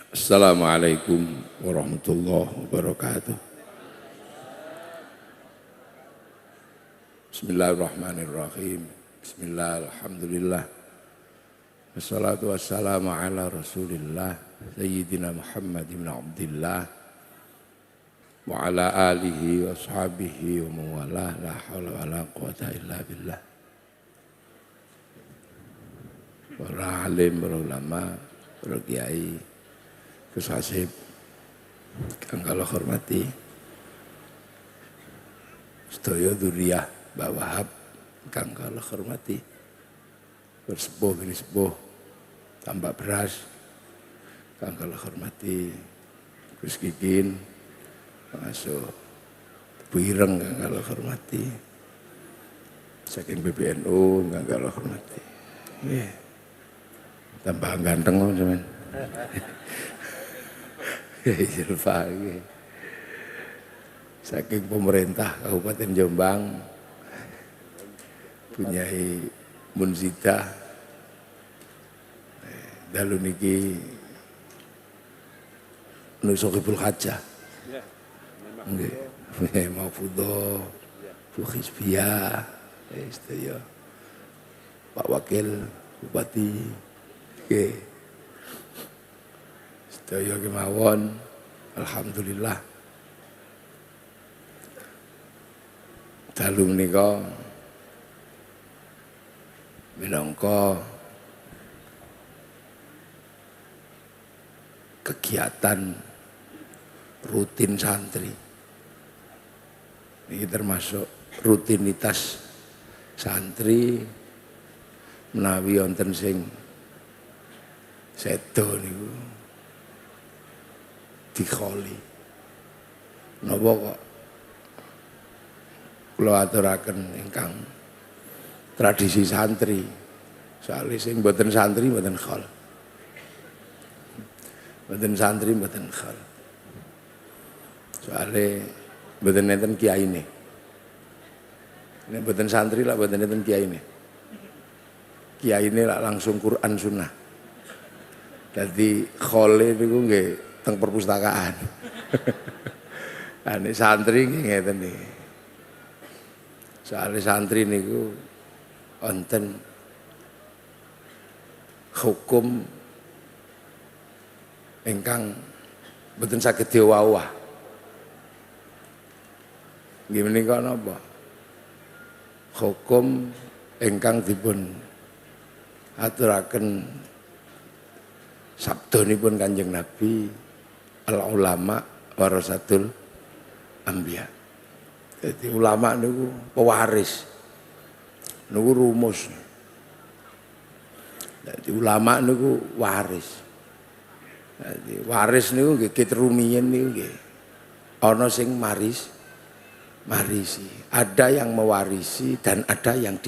Assalamualaikum warahmatullahi wabarakatuh. Bismillahirrahmanirrahim. Bismillah, alhamdulillah. Wassalatu wassalamu ala rasulillah Sayyidina Muhammad ibn Abdillah wa ala alihi wa sahbihi wa mawalah, la hawla wa la quwata illa billah. Para alim, para ulama, para kiai, Gus Hasib, kang kula hormati, sedaya dzurriyyah Mbak Wahab, kang kula hormati, bersepuh bini sepuh, tambak beras, kang kula hormati, Gus Kikin, masuk Bu Ireng, kang kula hormati, saking PBNU, kang kula hormati. Yeah. Tambah ganteng kok sampean. Silva iki. Saking pemerintah Kabupaten Jombang punyai Munzidah dalu niki Nusukibul Hajah. Nggih, Mahfudho, Bu Hizbiyah, sedaya Pak Wakil Bupati, nggih. Sedaya kemawon, alhamdulillah. Dalu menika minangka kegiatan rutin santri. Ini termasuk rutinitas santri menawi wonten sing sedo niku dikholi. Napa kok kula aturaken ingkang tradisi santri. Soale sing mboten santri mboten khol. Mboten santri mboten khol. Soale mboten enten kiyaine. Nek mboten santri lah mboten enten kiyaine. Kiyaine lah langsung Quran Sunnah. Dadi khole niku nggih teng perpustakaan. Ane santri nggih ngeten niki. Soale santri niku wonten hukum ingkang mboten saged diwawah. Nggih menika napa? Hukum ingkang dipun aturaken sabdanipun Kanjeng Nabi, al ulama warasatul anbiya. Jadi ulama niku pewaris. Niku rumus. Jadi ulama niku waris. Jadi waris niku nggih kitrumiyin niku nggih. Ana sing marisi. Ada yang mewarisi dan ada yang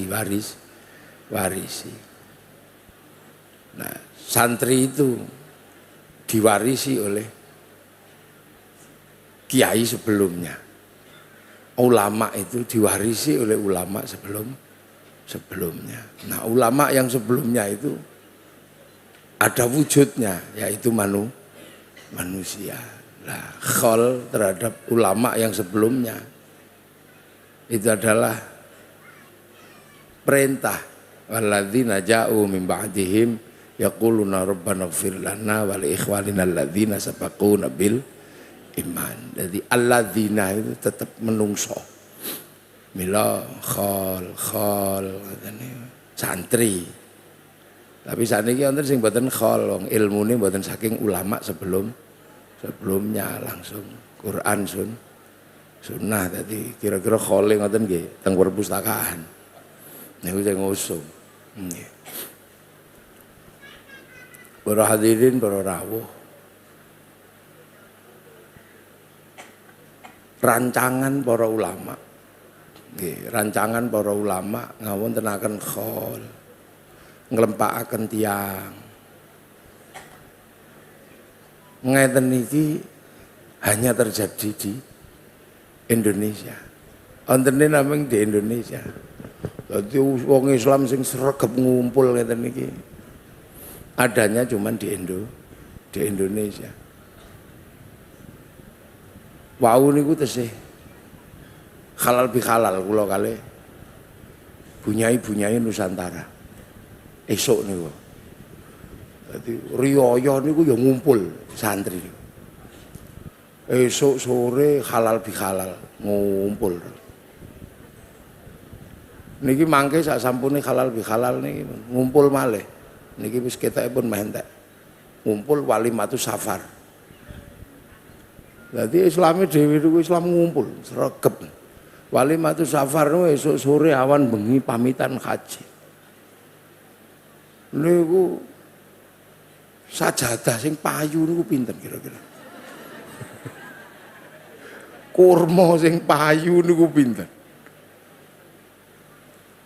warisi. Nah, santri itu diwarisi oleh kiai sebelumnya. Ulama itu diwarisi oleh ulama sebelumnya. Nah, ulama yang sebelumnya itu ada wujudnya, yaitu manusia. Nah, khol terhadap ulama yang sebelumnya itu adalah perintah walladzina ja'u min ba'dihim yaquluna rabbana ighfir lana wa li ikhwanina alladzina sabaquna bil iman. Jadi alladzina itu tetap menungso. Mila khol santri. Tapi saniki wonten sing mboten khol, wong ilmune mboten saking ulama sebelumnya langsung Quran Sunnah. Tadi kira-kira khole ngoten nggih teng perpustakaan. Niku sing ngusung. Nggih. Para hadirin, para rawuh. Rancangan para ulama. Nggih, rancangan para ulama ngawontenaken khol. Nglempakaken tiyang. Ngeten iki hanya terjadi di Indonesia. Ontene namung di Indonesia. Dadi wong Islam sing sregep ngumpul ngeten iki adanya cuman di di Indonesia. Wau niku tesih halal bihalal kula kalih bunyai Nusantara. Esuk niku. Dadi riyaya niku ya ngumpul santri niku. Esuk sore halal bihalal ngumpul. Niki mangke sak sampune halal bihalal niki ngumpul malih. Niki wis ketokipun meh entek. Ngumpul walimatus safar. Jadi Islami dhewe niku Islam ngumpul, sregep. Walimatus safar niku esuk sore awan bengi pamitan haji. Niku sajadah sing payu niku pinten kira-kira? Kurma sing payu niku pinten?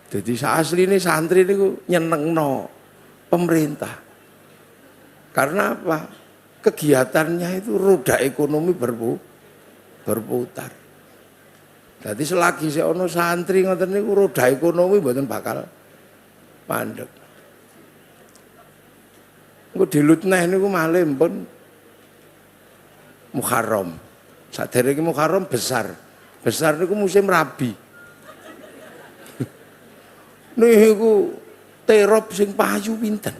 Jadi asline santri niku nyenengno pemerintah. Karena apa? Kegiatannya itu roda ekonomi berputar. Jadi selagi seono santri ngoten niku roda ekonomi mboten bakal mandek. Engko dilutneh niku malih pun Muharram. Saderenge Muharram besar. Besar niku musim rabi. Niku terop sing payu pinten?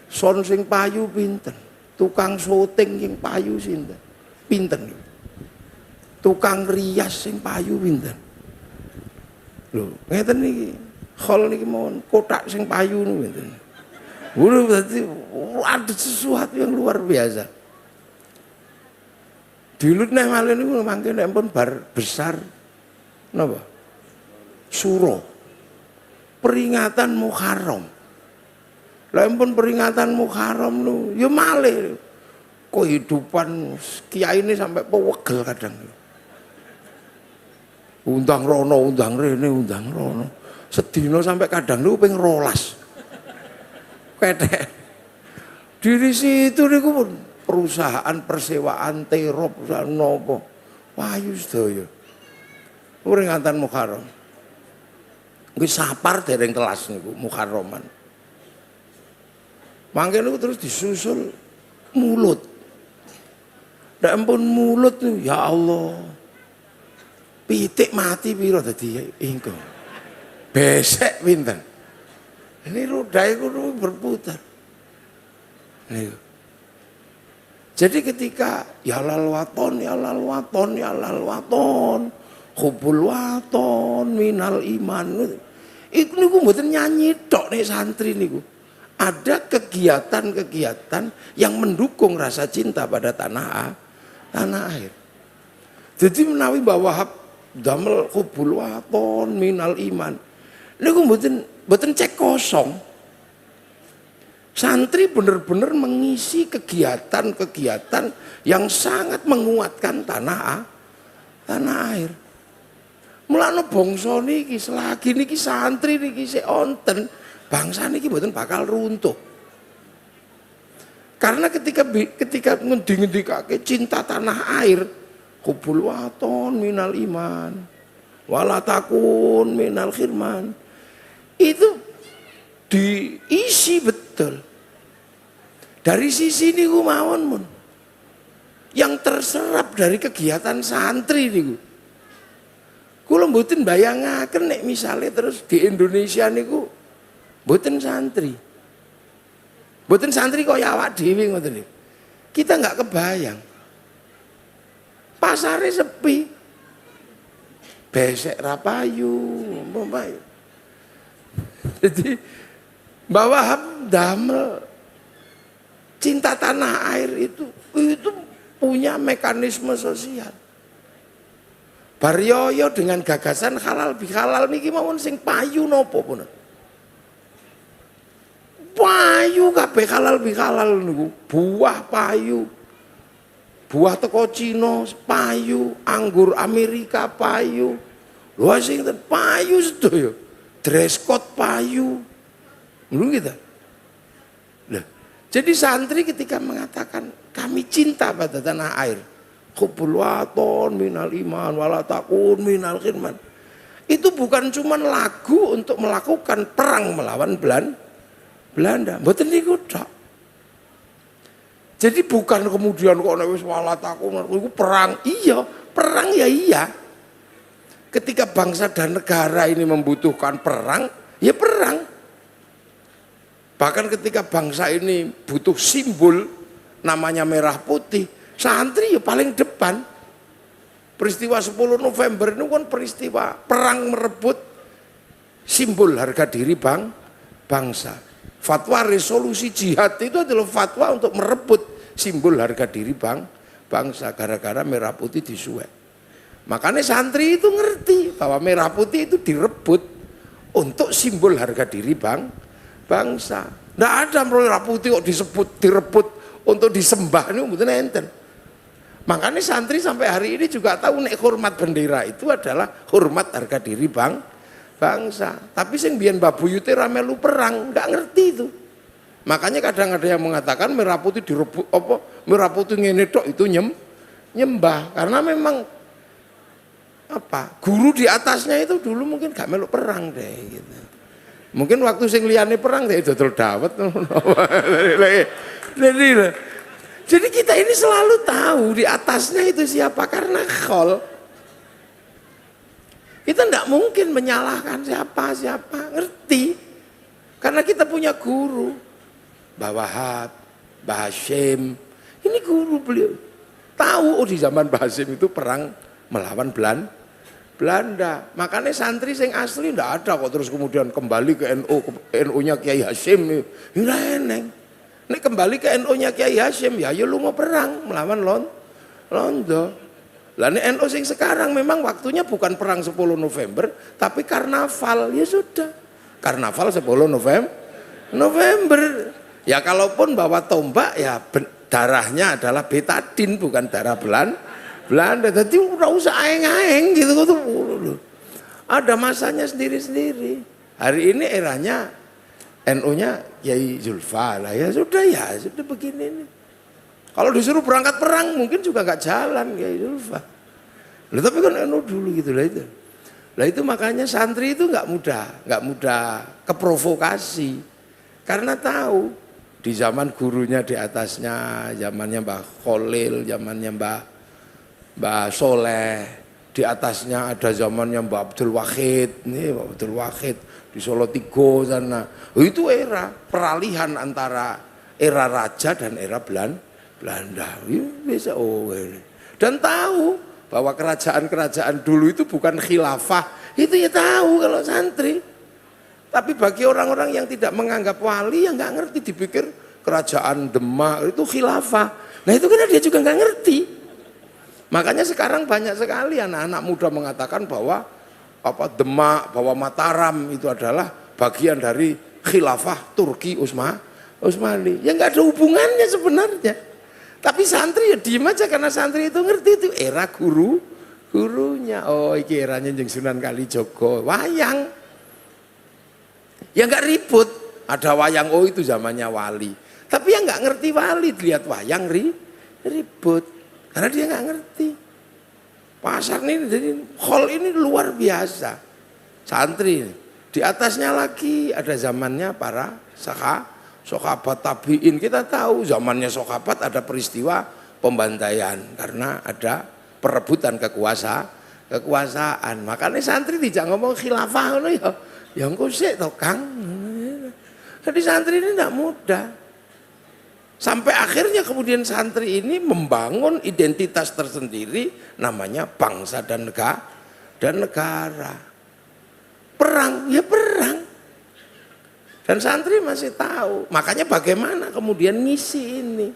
Son sing payu pinten? Tukang syuting sing payu sinten? Pinten? Tukang rias sing payu pinten? Lho, ngeten niki. Hol niki mawon kotak sing payu niku pinten? Berarti ada sesuatu yang luar biasa. Dilut neh malih niku mangke nek pun bar besar napa? Suro. Peringatan Muharram. Lah pun peringatan Muharram lu, ya malih. Kehidupan kiai ini sampai pewegel kadang. Undang rono, undang rene, undang rono. Sedina sampai kadang lu ping 12. Ketek. Diri situ niku pun perusahaan persewaan terop perusahaan nopo. Payu sedaya. Peringatan Muharram. Kuwi sapar dereng kelas niku Muharraman. Mangke niku terus disusul mulut. Nek ampun mulut niku ya Allah. Pitik mati piro dadi engko. Besek pinten. Ini roda iku berputar. Niku. Jadi ketika ya lal waton, ya lal waton, ya lal waton, hubul waton minal iman. Iku niku mboten nyanyi tok nek santri niku. Ada kegiatan-kegiatan yang mendukung rasa cinta pada tanah air. Jadi menawi bahwa damel hubul waton minal iman. Niku mboten cek kosong. Santri benar-benar mengisi kegiatan-kegiatan yang sangat menguatkan tanah air. Mulane bangsa niki selagi niki santri niki sik onten, bangsa niki mboten bakal runtuh. Karena ketika ngendi-ngendikake cinta tanah air, hubul waton minal iman, wala takun minal khirman. Itu diisi betul. Dari sisi niku mawon mun. Yang terserap dari kegiatan santri niku. Kula mboten bayangaken nek misale terus di Indonesia niku mboten santri. Mboten santri kaya awak dhewe ngoten niku. Kita enggak kebayang. Pasare sepi. Besek ra payu, payu. Jadi bahwa damel cinta tanah air itu punya mekanisme sosial. Baryoyo dengan gagasan halal bihalal niki mawon sing payu napa pun. Payu kabeh halal bihalal niku, buah payu. Buah teko Cina payu, anggur Amerika payu. Lho sing payu sedaya. Dress code payu. Lho gitu. Nah, jadi santri ketika mengatakan kami cinta pada tanah air, hubul waton minal iman wala takun minal khirman. Itu bukan cuma lagu untuk melakukan perang melawan Belanda. Mboten niku tok. Jadi bukan kemudian kok nek wis walat aku iku perang. Iya, perang ya iya. Ketika bangsa dan negara ini membutuhkan perang, ya perang. Bahkan ketika bangsa ini butuh simbol namanya merah putih, santri ya paling depan. Peristiwa 10 November itu kan peristiwa perang merebut simbol harga diri bangsa. Fatwa resolusi jihad itu adalah fatwa untuk merebut simbol harga diri bangsa gara-gara merah putih disuwek. Makanya santri itu ngerti bahwa merah putih itu direbut untuk simbol harga diri bangsa. Nggak ada merah putih kok direbut untuk disembah, ini mboten enten. Makanya santri sampai hari ini juga tahu nek hormat bendera itu adalah hormat harga diri bangsa. Tapi sing biyen Mbah Buyute ra melu perang, nggak ngerti itu. Makanya kadang ada yang mengatakan merah putih direbut merah putih ngene tok itu nyembah karena memang guru di atasnya itu dulu mungkin gak meluk perang deh gitu. Mungkin waktu sing liyane perang deh dodol dawet. Jadi kita ini selalu tahu di atasnya itu siapa karena khol. Kita tidak mungkin menyalahkan siapa, ngerti. Karena kita punya guru. Mbah Wahab, Mbah Hasyim, ini guru beliau. Tahu di zaman Mbah Hasyim itu perang melawan Belanda. Makanya santri sing asli tidak ada kok terus kemudian kembali ke NU-nya Kiai Hasyim. Ini eneng. Nek kembali ke NU-nya Kiai Hasyim ya lu mau perang melawan Londo. Lah nek NU sing sekarang memang waktunya bukan perang 10 November tapi karnaval, ya sudah. Karnaval 10 November. Ya kalaupun bawa tombak ya darahnya adalah betadin bukan darah Belanda. Jadi udah usah aeng-aeng gitu tuh. Ada masanya sendiri-sendiri. Hari ini eranya NU-nya Kiai Zulfa lah, ya sudah begini nih. Kalau disuruh berangkat perang mungkin juga nggak jalan Kiai Zulfa. Lah tapi kan NU dulu gitu lah itu. Lah itu makanya santri itu nggak mudah keprovokasi karena tahu di zaman gurunya di atasnya, zamannya Mbah Kholil, zamannya Mbah Soleh, di atasnya ada zamannya Mbah Abdul Wahid, nih Mbah Abdul Wahid di Solo Tigo sana. Itu era peralihan antara era raja dan era Belanda. Bisa dan tahu bahwa kerajaan-kerajaan dulu itu bukan khilafah, itu ya tahu kalau santri. Tapi bagi orang-orang yang tidak menganggap wali yang nggak ngerti dipikir kerajaan Demak itu khilafah. Nah itu kan dia juga nggak ngerti. Makanya sekarang banyak sekali anak-anak muda mengatakan bahwa Demak, bahwa Mataram itu adalah bagian dari khilafah Turki Utsmani. Ya nggak ada hubungannya sebenarnya. Tapi santri ya diem aja karena santri itu ngerti itu era gurunya. Oh iki eranya jeung Sunan Kalijaga, wayang. Ya nggak ribut, ada wayang itu zamannya wali. Tapi yang nggak ngerti wali lihat wayang ribut karena dia nggak ngerti. Pasar ini jadi hall ini luar biasa. Santri di atasnya lagi ada zamannya para sahabat tabiin. Kita tahu zamannya sahabat ada peristiwa pembantaian karena ada perebutan kekuasaan. Makanya santri tidak ngomong khilafah ya. Yang kok sih toh Kang. Jadi santri ini tidak mudah. Sampai akhirnya kemudian santri ini membangun identitas tersendiri namanya bangsa dan negara. Perang, ya perang. Dan santri masih tahu. Makanya bagaimana kemudian ngisi ini.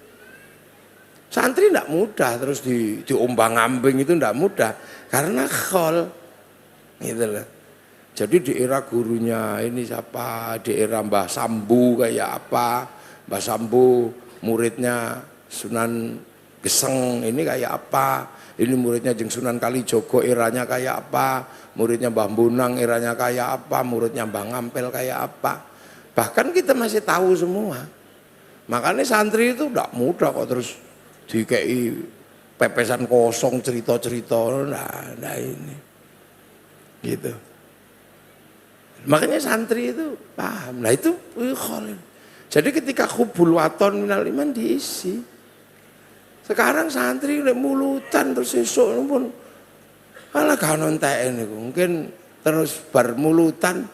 Santri tidak mudah terus diombang-ambing itu tidak mudah. Karena khol. Gitu loh. Jadi di era gurunya ini siapa, di era Mbah Sambu kayak apa, Mbah Sambu muridnya Sunan Geseng ini kayak apa, ini muridnya Jeng Sunan Kalijogo eranya kayak apa, muridnya Mbah Bunang eranya kayak apa, muridnya Mbah Ngampel kayak apa. Bahkan kita masih tahu semua. Makanya santri itu tidak mudah kok terus dikei pepesan kosong cerita-cerita, nah ini gitu. Makanya santri itu paham. Nah itu kholil. Jadi ketika hubul waton minal iman diisi. Sekarang santri nek mulutan terus sesuk pun malah gak ono entek niku. Mungkin terus bar mulutan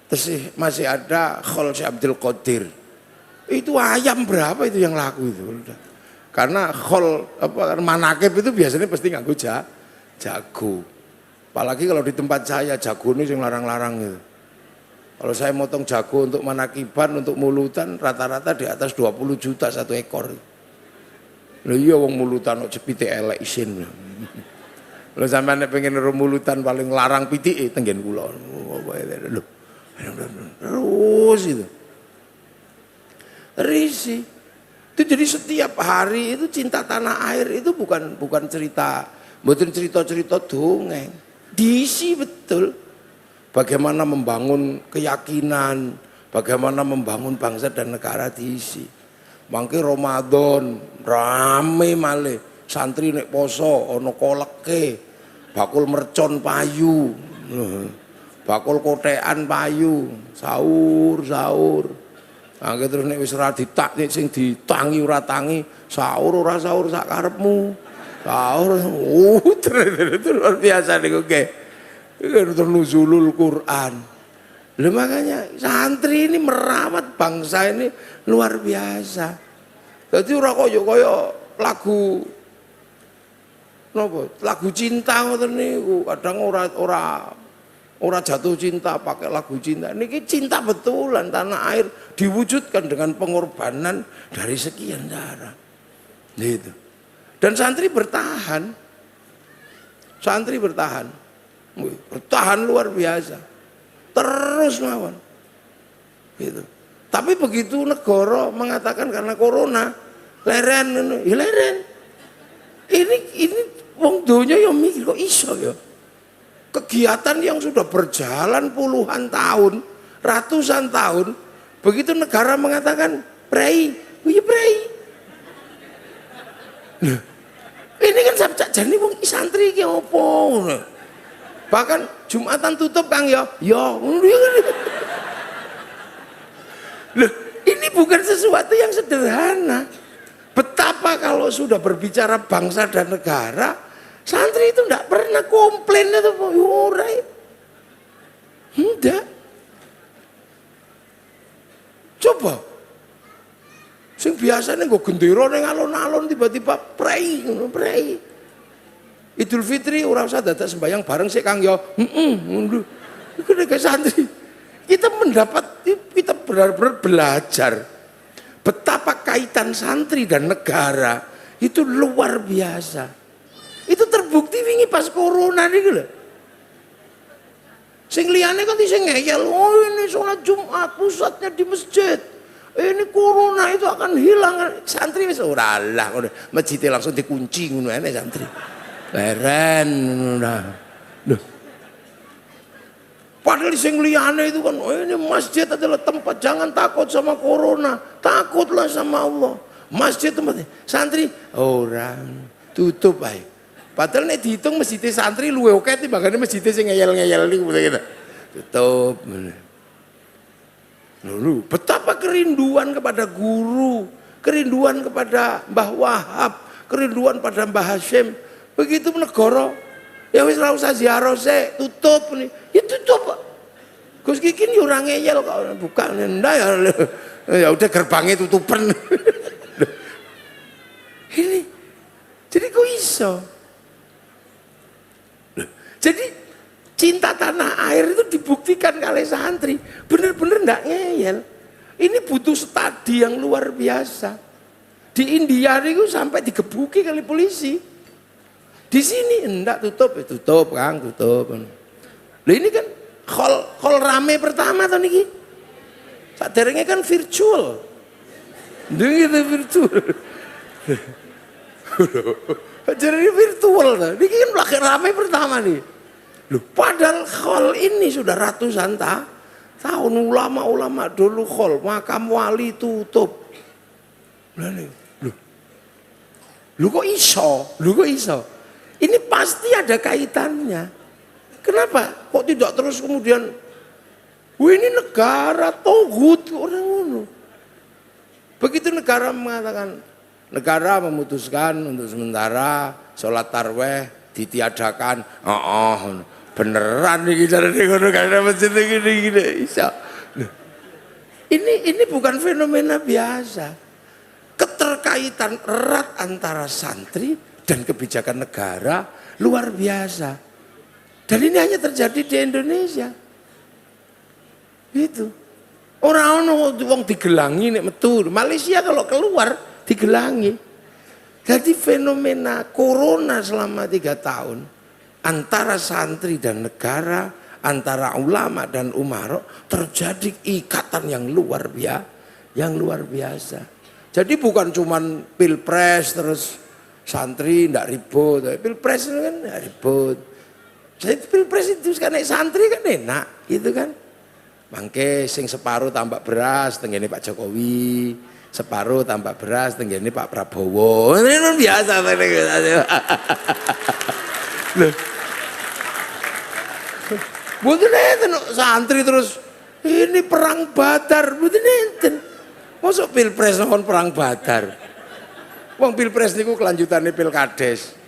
terus masih ada khol Syekh Abdul Qadir. Itu ayam berapa itu yang laku itu? Karena khol apa manakib itu biasanya pasti nganggo jago. Apalagi kalau di tempat saya jago ini yang larang-larang gitu. Kalau saya motong jago untuk manakiban, untuk mulutan rata-rata di atas 20 juta satu ekor. Lho iya wong mulutan kok cepite elek isin. Lho sampeyan nek pengen mulutan paling larang pitike tenggen kula. Lho. Terus itu. Risi. Itu jadi setiap hari itu cinta tanah air itu bukan cerita, bukan cerita-cerita dongeng. Diisi betul. Bagaimana membangun keyakinan, bagaimana membangun bangsa dan negara diisi. Mangke Ramadan rame malih, santri nek poso ana koleke, bakul mercon payu, bakul kotekan payu, sahur. Mangke terus nek wis ora ditaknik sing ditangi ora tangi, sahur ora sahur sak karepmu. Sahur terus luar biasa niku nggih. Itu nuzulul Quran. Loh, makanya santri ini merawat bangsa ini luar biasa. Jadi ora kaya lagu napa? Lagu cinta ngoten niku. Kadang ora jatuh cinta pakai lagu cinta. Niki cinta betulan tanah air diwujudkan dengan pengorbanan dari sekian darah. Gitu. Dan santri bertahan. Santri bertahan luar biasa, terus mawon, gitu. Tapi begitu negara mengatakan karena corona, leren, ya leren. Ini wong donya yang mikir kok iso ya. Kegiatan yang sudah berjalan puluhan tahun, ratusan tahun, begitu negara mengatakan prei, ya prei. Nah, ini kan sabjak jane wong santri iki opo? Bahkan Jumatan tutup Kang ya. Loh, ini bukan sesuatu yang sederhana. Betapa kalau sudah berbicara bangsa dan negara, santri itu tidak pernah komplain itu yurai. Tidak. Coba. Sing biasanya gue gendera ning alon-alon tiba-tiba prei. Idul Fitri ora usah dadak sembahyang bareng sik Kang ya. Iku nek santri. Kita benar-benar belajar betapa kaitan santri dan negara itu luar biasa. Itu terbukti wingi pas corona niku lho. Sing liyane kan sing ngeyel, oh ini sholat Jumat pusatnya di masjid. Ini corona itu akan hilang. Santri wis ora lah, masjidnya langsung dikunci ngono ene santri. Leren nah. Loh. Padahal sing liyane itu kan ini masjid adalah tempat, jangan takut sama corona, takutlah sama Allah. Masjid tempatnya santri orang tutup ae. Padahal nek dihitung masjid santri luwe oke timbangane masjid sing ngeyel-ngeyel niku gitu. Tutup. Lalu betapa kerinduan kepada guru, kerinduan kepada Mbah Wahab, kerinduan pada Mbah Hashim. Begitu negara ya wis ora usah ziarah sik, tutup nih. Ya tutup. Gus Kikin yo ora ngeyel kok buka ndak ya udah gerbangnya tutupan. Ini jadi kok iso. Jadi cinta tanah air itu dibuktikan oleh santri, bener-bener ndak ngeyel. Ini butuh studi yang luar biasa. Di India itu sampai digebuki kali polisi. Di sini enggak tutup Kang, tutup. Loh ini kan call rame pertama tahun ini. Saderenge kan virtual. Niki virtual. Jadi virtual ta. Niki kan lagi rame pertama nih. Loh, padahal call ini sudah ratusan tahun ulama-ulama dulu call makam wali tutup. Loh kok iso? Ini pasti ada kaitannya. Kenapa? Kok tidak terus kemudian, ini negara togut orang ngono. Begitu negara mengatakan Negara memutuskan untuk sementara sholat tarawih ditiadakan. Beneran nih cara ngono karena masjid gini bisa. Ini bukan fenomena biasa. Keterkaitan erat antara santri dan kebijakan negara luar biasa. Dan ini hanya terjadi di Indonesia. Gitu. Orang wong digelangi nek metu. Malaysia kalau keluar digelangi. Jadi fenomena corona selama 3 tahun antara santri dan negara, antara ulama dan umaro terjadi ikatan yang luar biasa. Jadi bukan cuman pilpres terus santri ndak ribut. Pilpres itu kan ndak ribut. Jadi pilpres itu kan santri kan enak, gitu kan. Mangke sing separuh tambah beras tenggene Pak Jokowi, separuh tambah beras tenggene Pak Prabowo. Ini kan biasa. Loh. Mboten enten santri terus ini perang Badar, mboten enten. Mosok pilpres nang perang Badar. Wong pilpres niku kelanjutane pilkades.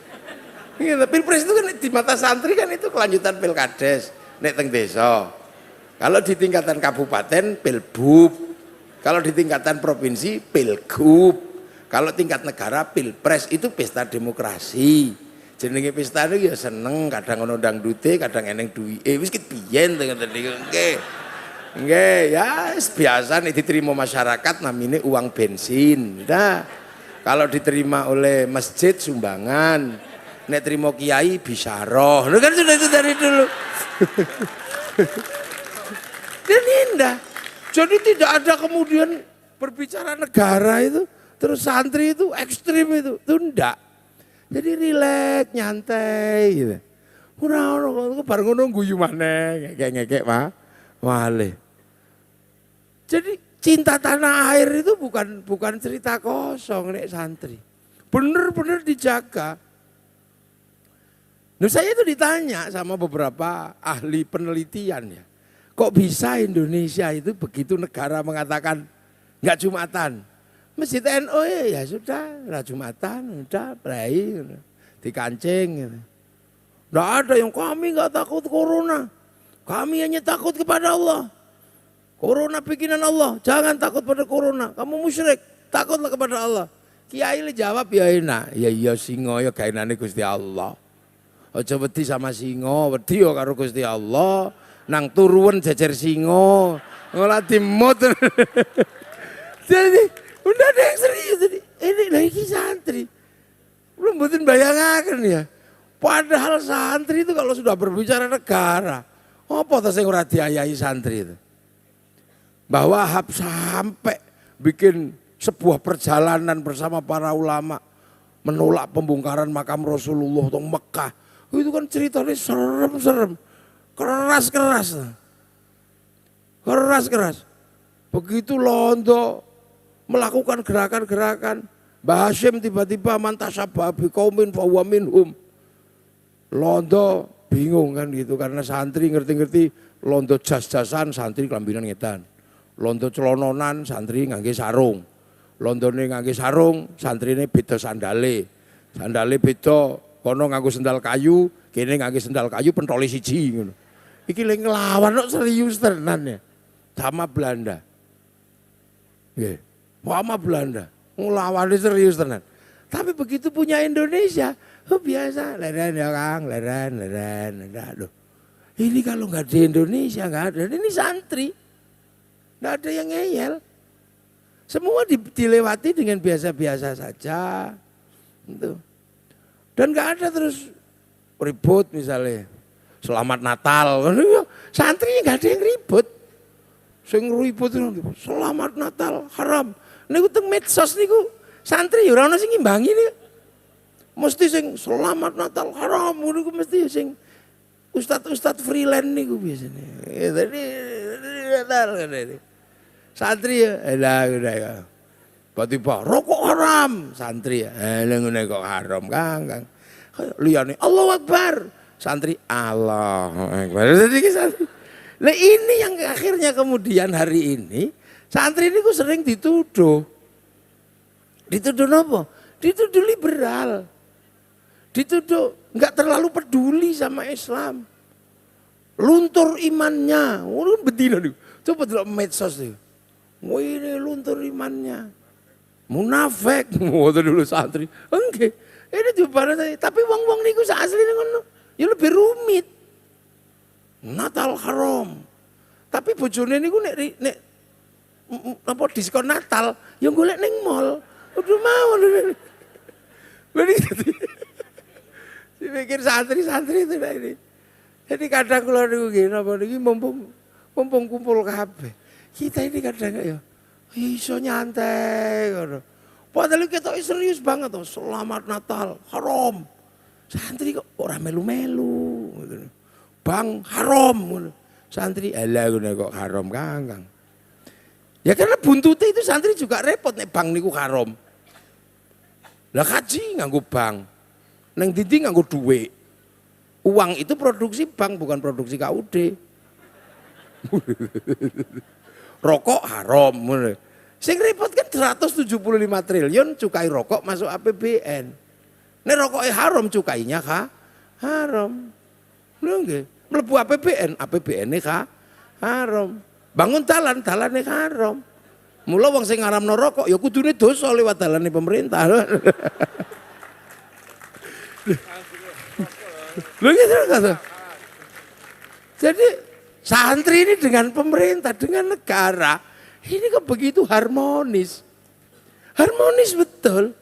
Gitu, pilpres itu kan di mata santri kan itu kelanjutan pilkades nek teng desa. Kalau di tingkatan kabupaten pilbub, kalau di tingkatan provinsi pilgub, kalau tingkat negara pilpres itu pesta demokrasi. Jenenge pesta itu ya seneng, kadang ono dangdute, kadang eneng duwike. Wis ket biyen to ngoten niku. Nggih, ya biasa nek diterima masyarakat namine uang bensin. Nah, kalau diterima oleh masjid sumbangan, nek terima kiai bisyarah. Lho kan sudah itu dari dulu. Dan indah. Jadi tidak ada kemudian berbicara negara itu terus santri itu ekstrim itu enggak. Jadi rileks, nyantai gitu. Ora bar ngono guyu maneh, ngekek Pak. Wale. Jadi cinta tanah air itu bukan cerita kosong nek santri. Bener-bener dijaga. Nah, saya itu ditanya sama beberapa ahli penelitian ya. Kok bisa Indonesia itu begitu negara mengatakan nggak Jumatan? Masjid NU ya sudah, nggak Jumatan, udah berai, dikancing. Nggak ada yang kami nggak takut corona, kami hanya takut kepada Allah. Corona bikinan Allah, jangan takut pada corona, kamu musyrik, takutlah kepada Allah. Kiai jawab ya enak, ya iya singo ya kainane Gusti Allah. Aja wedi sama singo, wedi yo karo Gusti Allah. Nang turuan jajar singo, ngolah timut. Jadi udah ada yang serius jadi ini lagi santri. Belum mboten bayangaken ya. Padahal santri itu kalau sudah berbicara negara, apa ta sing ora diayahi santri itu? Bahwa sampai bikin sebuah perjalanan bersama para ulama menolak pembongkaran makam Rasulullah di Mekah. Itu kan ceritanya serem-serem. Keras. Begitu Londo melakukan gerakan-gerakan, Mbah Hasyim tiba-tiba mantasabah bi qaumin fa huwa minhum. Londo bingung kan gitu karena santri ngerti-ngerti Londo jas-jasan santri kelambinan ngetan. Londo celononan santri ngangge sarung. Londone ngangge sarung, santrine beda sandale. Sandale beda, kono nganggo sendal kayu, kene ngangge sendal kayu pentole siji ngono. Iki lek nglawan kok serius tenan ya. Sama Belanda. Nggih. Sama Belanda. Nglawane serius tenan. Tapi begitu punya Indonesia, biasa leren ya Kang, leren. Aduh. Ini kalau nggak di Indonesia nggak ada. Ini santri. Nggak ada yang ngeyel. Semua dilewati dengan biasa-biasa saja. Gitu. Dan nggak ada terus ribut misalnya. Selamat Natal, santri nggak ada yang ribut, sing ribut selamat Natal haram. Niku teng medsos niku santri ora ono sing ngimbangi nih, mesti sing selamat Natal haram, niku mesti sing ustad freelance niku biasanya. Tadi Natal kan santri ya, udah. Tiba-tiba rokok haram, santri ya, ngene kok haram Kang. Liyane Allahu Akbar. Santri Allah. Nah ini yang akhirnya kemudian hari ini santri ini sering dituduh Dituduh apa? Dituduh liberal. Dituduh nggak terlalu peduli sama Islam. Luntur imannya. Betina nih. Coba delok medsos nih. Wah ini luntur imannya. Munafik. Wah dulu santri. Enggak. Ini jawabannya tadi. Tapi wong-wong niku asline ngono. Ya lebih rumit. Natal haram. Tapi bojone niku nek apa diskon Natal, ya golek ning mall. Udah mau. Lha dipikir santri-santri itu ini. Jadi kadang kalau niku nggih napa niki mumpung kumpul kabeh. Kita ini kadang ya iso nyantai ngono. Padahal kita serius banget tuh, selamat Natal, haram. Santri kok ora melu-melu ngono. Bang haram ngono. Santri alah ngono kok haram Kang. Ya karena buntute itu santri juga repot nek bang niku haram. Lah kaji nganggo bang. Neng dindi nganggo duit. Uang itu produksi bank bukan produksi KUD. Rokok haram. Sing repot kan 175 triliun cukai rokok masuk APBN. Nek rokoknya haram cukainya haram. Lho nggih, mlebu APBN, APBN-e haram. Bangun dalan-dalane haram. Mula wong sing ngaramno rokok ya kudune dosa lewat dalane pemerintah. Lho gitu kata. Jadi santri ini dengan pemerintah, dengan negara, ini kok begitu harmonis. Harmonis betul.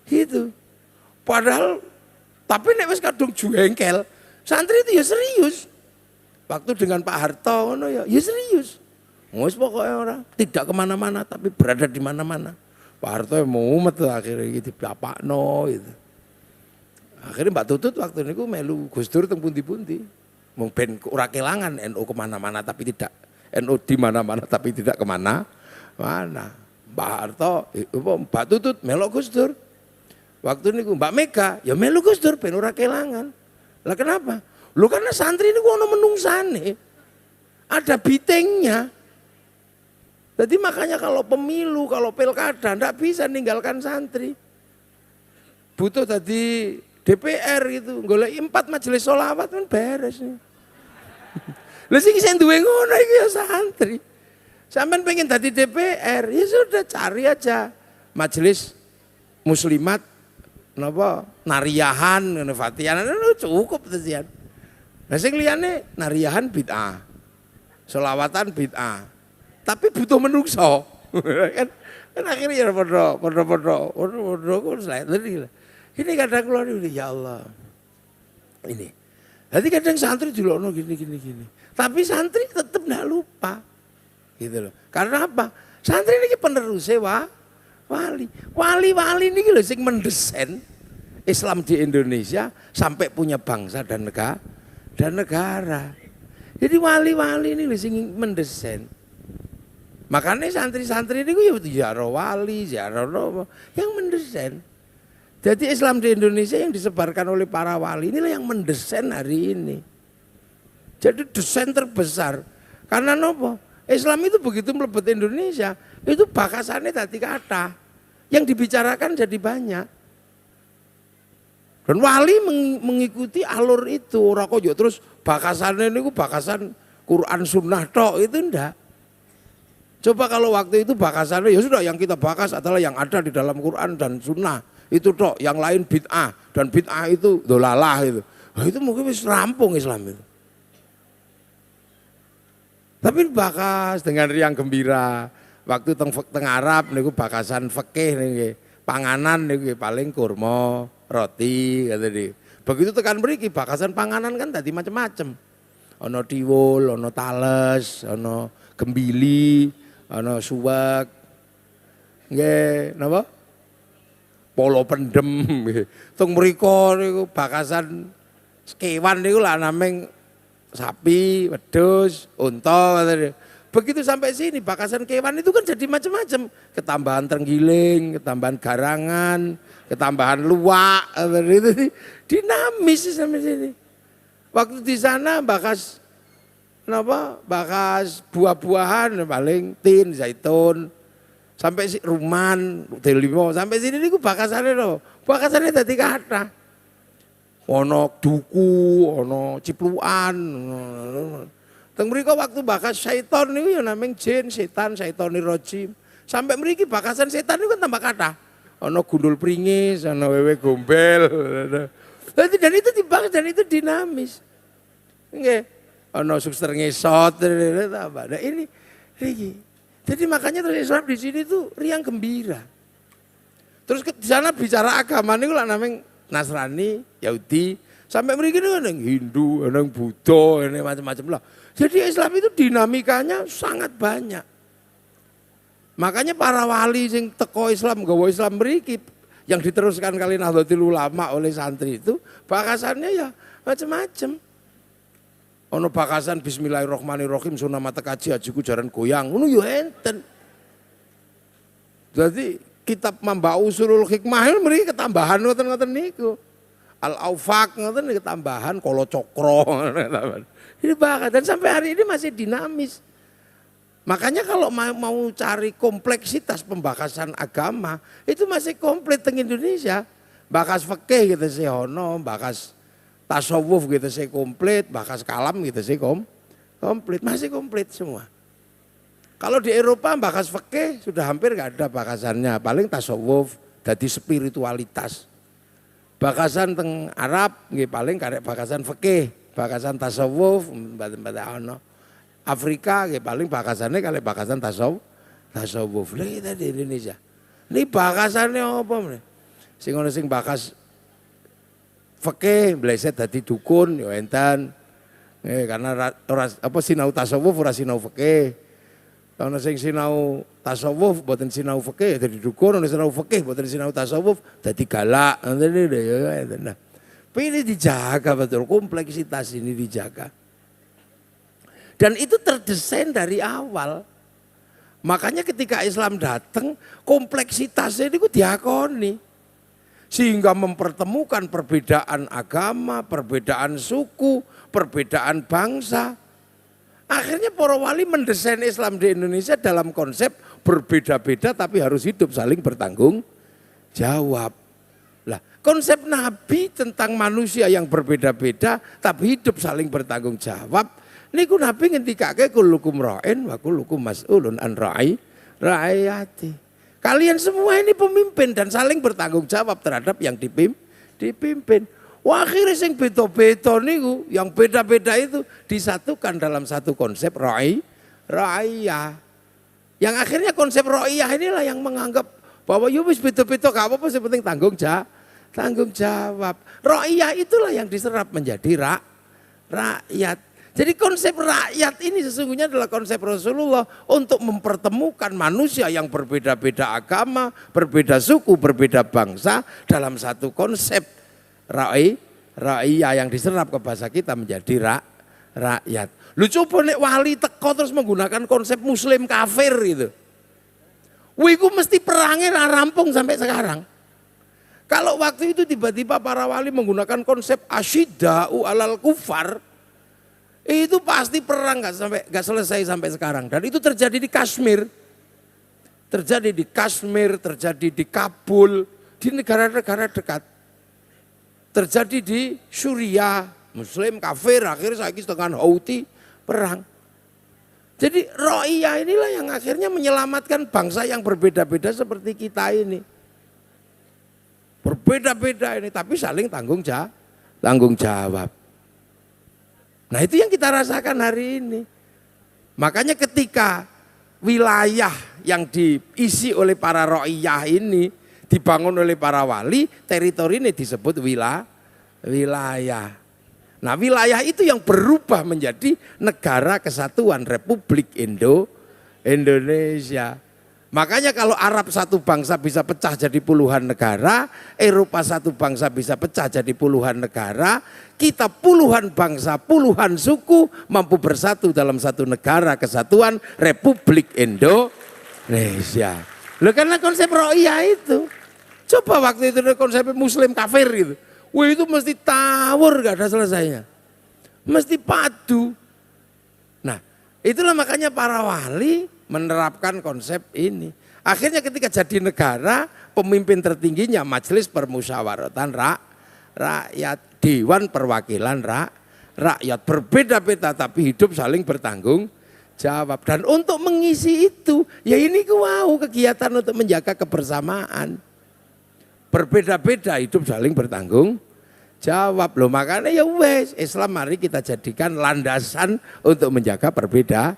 Gitu. Padahal tapi nek wis kadung jengkel, santri itu ya serius. Waktu dengan Pak Harto ya serius. Wis pokoknya orang tidak kemana-mana tapi berada di mana-mana. Pak Harto yang mumet akhirnya gitu diapakno gitu. Akhirnya Mbak Tutut waktu niku melu Gus Dur teng pundi-pundi. Mung ben ora kelangan NU kemana-mana tapi tidak NU di mana-mana tapi tidak kemana-mana. Mbak Harto, Mbak Tutut melok Gus Dur. Waktu niku Mbak Mega ya melu Gus Dur ben ora kelangan. Lah kenapa? Lu karena santri ini ono menungsane. Ada bitingnya. Jadi makanya kalau pemilu, kalau pilkada enggak bisa ninggalkan santri. Butuh tadi DPR gitu, golek 4 majelis sholawat kan beres nih. Lah sing sing duwe ngono iki ya santri. Sampeyan pengen tadi DPR, ya sudah cari aja majelis muslimat napa nariyahan ngene Fatihan cukup tadian. Nah sing liyane nariyahan bid'ah. Selawatan bid'ah. Tapi butuh menungso. kan akhirnya ya podo ini kadang keluar ini ya Allah. Ini. Jadi kadang santri dilokno gini. Tapi santri tetap enggak lupa. Gitu loh. Karena apa? Santri ini penerusnya wali. Wali-wali ini lho sing mendesain Islam di Indonesia sampai punya bangsa dan negara. Jadi wali-wali ini sing mendesain. Makanya santri-santri ini ya ziarah wali, ziarah yang mendesain. Jadi Islam di Indonesia yang disebarkan oleh para wali inilah yang mendesain hari ini. Jadi desain terbesar. Karena nopo? Islam itu begitu melebet Indonesia, itu bakasannya tadi kata. Yang dibicarakan jadi banyak. Dan wali mengikuti alur itu, ora kok terus bakasannya niku bakasan Quran Sunnah tok itu ndak. Coba kalau waktu itu bakasannya ya sudah yang kita bakas adalah yang ada di dalam Quran dan Sunnah itu tok, yang lain bid'ah dan bid'ah itu dolalah itu. Nah, itu mungkin wis rampung Islam itu. Tapi bakas dengan riang gembira. Waktu teng Arab niku bakasan fikih niki, panganan niku paling kurma, roti kata dia. Begitu tekan mriki bakasan panganan kan tadi macam-macam. Ono tiwul, ono tales, ono gembili, ono suwak. Nggih, napa? Polo pendem nggih. Teng mriko niku bakasan kewan niku lah nameng sapi, wedhus, unta kata dia. Begitu sampai sini bakasan kewan itu kan jadi macam-macam. Ketambahan terenggiling, ketambahan garangan, ketambahan luwak, itu dinamis sampai sini. Waktu di sana bakas buah-buahan paling tin, zaitun, Sampai si Ruman, Delimo, sampai sini niku bakasane lho. Bakasane dadi kathah. Ono duku, ono ciplukan. Teng mriko waktu bakas syaiton niku ya namung jin, setan, syaitoni rajim. Sampai mriki bakasan setan niku tambah kathah. Ono gundul pringis, ono wewe gombel. Dan itu dibahas dan itu dinamis. Nggih. Ono suster ngesot tambah. Nah ini jadi makanya terus Islam di sini tuh riang gembira. Terus di sana bicara agama niku lak namung Nasrani, Yahudi, sampai mereka ini ada Hindu, ada Buddha, ada macam-macam lah. Jadi Islam itu dinamikanya sangat banyak. Makanya para wali sing teko Islam, gawa Islam meriki yang diteruskan kali Nahdlatul Ulama oleh santri itu, bakasannya ya macam-macam. Ono bakasan Bismillahirrahmanirrahim sunah mata kaji hajiku jaran goyang, ngono yo enten. Jadi kitab Mamba Usulul Hikmah ini mereka ketambahan ngoten-ngoten niku. Al-Aufaq ngoten ketambahan Kolo Cokro. Ini bakat dan sampai hari ini masih dinamis. Makanya kalau mau cari kompleksitas pembahasan agama itu masih komplit teng Indonesia. Bakas fikih gitu sih ono, bakas tasawuf gitu sih komplit, bakas kalam gitu sih komplit, masih komplit semua. Kalau di Eropa bakas fikih sudah hampir nggak ada bakasannya, paling tasawuf, jadi spiritualitas. Bakasan teng Arab nggih paling karek bakasan fikih, bakasan tasawuf, ono. Afrika nggih paling bakasannya kali bakasan tasawuf. Lah kita di Indonesia. Ini bakasannya apa meneh? Sing ono sing bakas fikih bleset dadi dukun ya enten. Karena ora apa sinau tasawuf ora sinau fikih. Ana sing sinau tasawuf boten sinau fikih dadi dukun, ana sinau fikih boten sinau tasawuf dadi galak. Nah, ini dijaga betul, kompleksitas ini dijaga. Dan itu terdesain dari awal. Makanya ketika Islam datang, kompleksitasnya itu diakoni. Sehingga mempertemukan perbedaan agama, perbedaan suku, perbedaan bangsa. Akhirnya para wali mendesain Islam di Indonesia dalam konsep berbeda-beda tapi harus hidup saling bertanggung jawab. Lah, konsep Nabi tentang manusia yang berbeda-beda tapi hidup saling bertanggung jawab. Niku Nabi ngendikake kullukum ra'in wa kullukum mas'ulun an ra'iyati. Kalian semua ini pemimpin dan saling bertanggung jawab terhadap yang dipimpin. Wah akhirnya yang beda-beda niku, yang beda-beda itu disatukan dalam satu konsep ra'iyah. Yang akhirnya konsep ra'iyah inilah yang menganggap bahwa ya wis beda-beda gak apa-apa, yang penting tanggung jawab. Ra'iyah itulah yang diserap menjadi rakyat. Jadi konsep rakyat ini sesungguhnya adalah konsep Rasulullah untuk mempertemukan manusia yang berbeda-beda agama, berbeda suku, berbeda bangsa dalam satu konsep ra'iyah yang diserap ke bahasa kita menjadi rakyat. Lu coba nek wali teko terus menggunakan konsep muslim kafir gitu. Wiku mesti perangnya rampung sampai sekarang. Kalau waktu itu tiba-tiba para wali menggunakan konsep asyidda'u alal kufar, itu pasti perang gak selesai sampai sekarang. Dan itu terjadi di Kashmir. Terjadi di Kashmir, terjadi di Kabul, di negara-negara dekat. Terjadi di Suriah, Muslim kafir, akhirnya saiki dengan Houthi perang. Jadi ra'iyah inilah yang akhirnya menyelamatkan bangsa yang berbeda-beda seperti kita ini. Berbeda-beda ini tapi saling tanggung jawab. Nah itu yang kita rasakan hari ini. Makanya ketika wilayah yang diisi oleh para ra'iyah ini dibangun oleh para wali, teritori ini disebut wilayah. Nah wilayah itu yang berubah menjadi Negara Kesatuan Republik Indonesia. Makanya kalau Arab satu bangsa bisa pecah jadi puluhan negara, Eropa satu bangsa bisa pecah jadi puluhan negara, kita puluhan bangsa, puluhan suku mampu bersatu dalam satu Negara Kesatuan Republik Indonesia. Loh karena konsep ra'iyah itu. Coba waktu itu konsep muslim kafir gitu. Wah itu mesti tawur gak ada selesainya. Mesti padu. Nah itulah makanya para wali menerapkan konsep ini. Akhirnya ketika jadi negara, pemimpin tertingginya Majelis Permusyawaratan Rakyat, Dewan Perwakilan Rakyat. Berbeda-beda tapi hidup saling bertanggung jawab. Dan untuk mengisi itu, ya ini kegiatan untuk menjaga kebersamaan. Berbeda-beda hidup saling bertanggung jawab. Loh makanya ya wes, Islam mari kita jadikan landasan untuk menjaga perbedaan.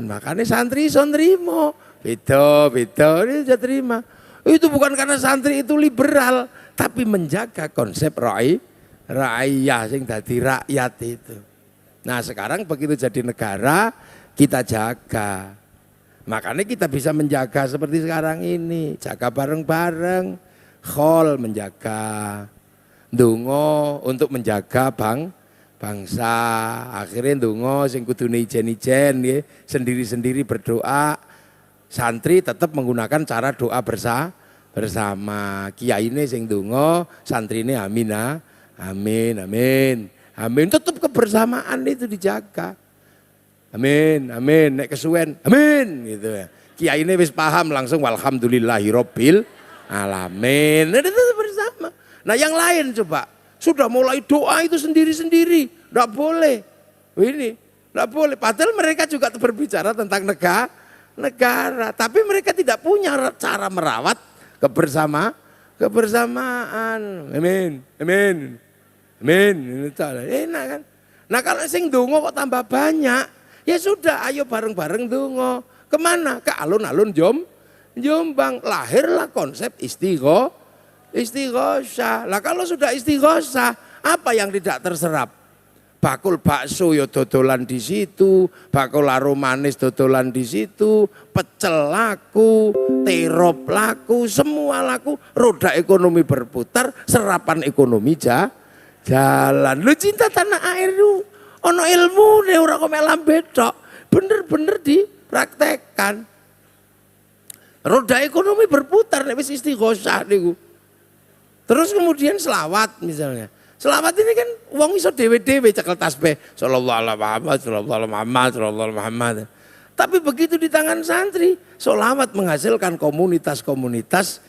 Makanya santri sonrimo. Beda ini bisa terima. Itu bukan karena santri itu liberal, tapi menjaga konsep rakyat sing dadi rakyat itu. Nah sekarang begitu jadi negara kita jaga. Makanya kita bisa menjaga seperti sekarang ini, jaga bareng-bareng, khol menjaga, ndonga untuk menjaga bangsa. Akhirnya ndonga sing kudune ijen-ijen nggih, sendiri-sendiri berdoa. Santri tetap menggunakan cara doa bersama. Kiai ini sing ndonga, santri ini amin. Tetap kebersamaan itu dijaga. Amin. Nek kesuwen, amin gitu ya. Kiai ini wis paham langsung walhamdulillahirabbil alamin. Itu bersama. Nah yang lain coba sudah mulai doa itu sendiri-sendiri, enggak boleh. Ini enggak boleh. Padahal mereka juga berbicara tentang negara, tapi mereka tidak punya cara merawat kebersamaan. Amin. Enak kan? Nah kalau sing dongo kok tambah banyak, ya sudah ayo bareng-bareng dongo. Kemana? Ke alun-alun Jombang. Lahirlah konsep istighosah. Lah kalau sudah istighosah, apa yang tidak terserap? Bakul bakso ya dodolan di situ, bakul aroma manis dodolan di situ, pecel laku, terop laku, semua laku, roda ekonomi berputar, serapan ekonomi jalan. Lu cinta tanah air lu, ono ilmu nih ora kok melam bedok, bener-bener dipraktekkan. Roda ekonomi berputar nek wis istighosah niku. Terus kemudian selawat misalnya. Selawat ini kan wong iso dhewe-dhewe cekel tasbih sallallahu alaihi Muhammad. Tapi begitu di tangan santri, selawat menghasilkan komunitas-komunitas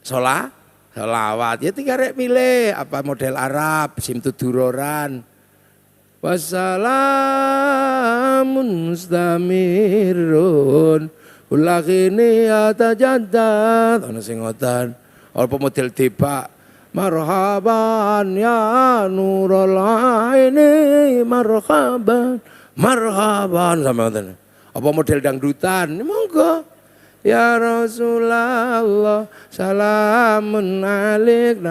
selawat. Ya tiga rek milih apa model Arab, simtuduroran. Wassalamun mustamirun ulakini atajaddad. Ana sing ngoten. Apa model Debak. Marhaban ya nurul aini marhaban sama ngoten. Apa model dangdutan? Monggo. Ya Rasulullah salamun alaik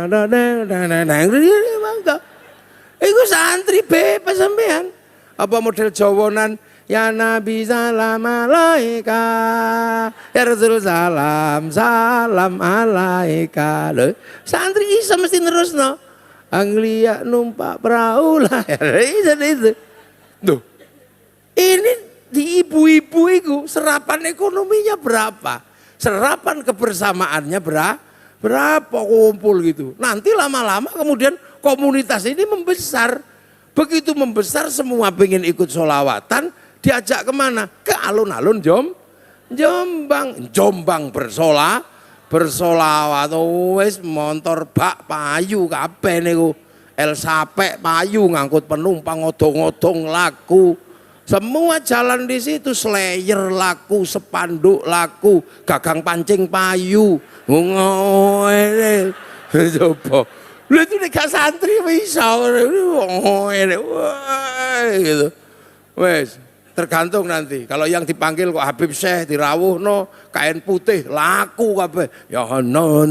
monggo. Iku santri bebas sampean. Apa model jawonan? Ya Nabi salam alaika, ya Rasul salam alaika. Loh, santri isa mesti terus no. Anglia numpak perahu lah. Itu. Tuh. Ini di ibu-ibu itu serapan ekonominya berapa? Serapan kebersamaannya berapa kumpul gitu. Nanti lama-lama kemudian komunitas ini membesar. Begitu membesar semua pengen ikut sholawatan. Diajak kemana? Ke alun-alun Jombang bersolawat. Wis motor bak payu kabeh niku. El Sapek payu ngangkut penumpang odong-odong laku. Semua jalan di situ, slayer laku, sepanduk laku, gagang pancing payu. Ngono. Coba. Lha itu nek gak santri bisa gitu. Wes tergantung nanti. Kalau yang dipanggil kok Habib Syekh dirawuhno kain putih laku kabeh. Ya no.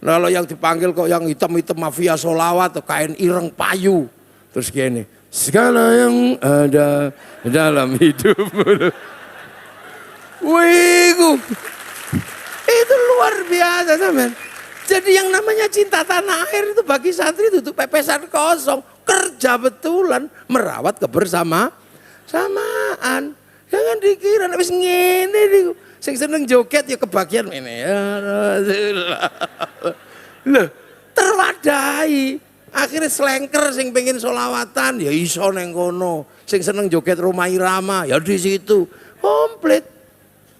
Kalau yang dipanggil kok yang hitam-hitam mafia solawat atau kain ireng payu. Terus gini, segala yang ada dalam hidupmu. Itu luar biasa teman. Jadi yang namanya cinta tanah air itu bagi santri itu pepesan kosong. Kerja betulan merawat kebersamaan. Jangan dikira habis ngene niku. Sing seneng joget ya kebagian ini ya Rasulullah. Loh, terwadahi. Akhirnya selengker sing pengen solawatan ya iso neng kono. Sing seneng joget Rhoma Irama ya di situ. Komplit.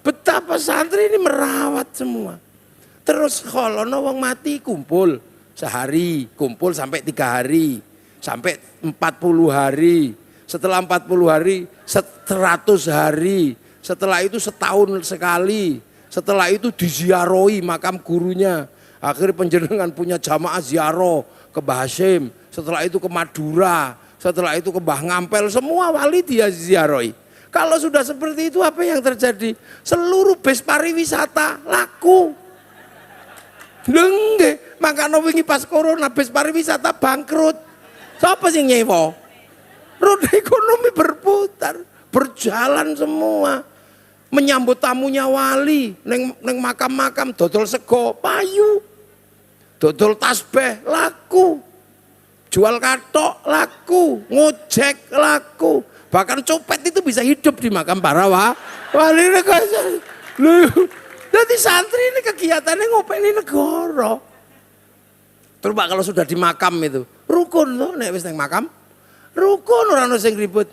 Betapa santri ini merawat semua. Terus kalau wong mati kumpul sehari, kumpul sampai 3 hari, sampai 40 hari. Setelah 40 hari, 100 hari. Setelah itu setahun sekali. Setelah itu diziarahi makam gurunya. Akhirnya penjenengan punya jamaah ziarah ke Mbah Hasyim, setelah itu ke Madura, setelah itu ke Mbah Ngampel, semua wali dia ziarahi. Kalau sudah seperti itu apa yang terjadi? Seluruh bis pariwisata laku. Lengge, makanya wingi pas corona bis pariwisata bangkrut. Siapa sih nyewa? Roda ekonomi berputar, berjalan semua. Menyambut tamunya wali, neng makam-makam dodol sego payu, dodol tasbih laku, jual katok laku, ngojek laku, bahkan copet itu bisa hidup di makam para wali negara. Jadi santri ini kegiatannya ngopeni negara. Terus kalau sudah di makam itu rukun loh, nek wis neng makam rukun, orang sing ribut.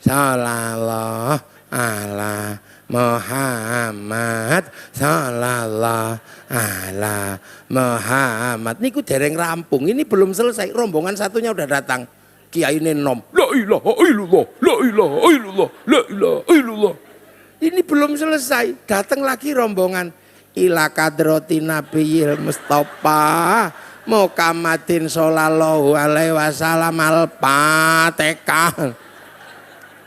Sallallahu ala Muhammad sallallahu ala Muhammad. Niku dereng rampung, ini belum selesai, rombongan satunya udah datang. Kiai nenom, la ilaha illallah, la ilaha illallah, la ilaha illallah. Ini belum selesai, datang lagi rombongan. Ila kadrati nabiyil mustafa Muhammadin sallallahu alaihi wasallam al-Fatihah.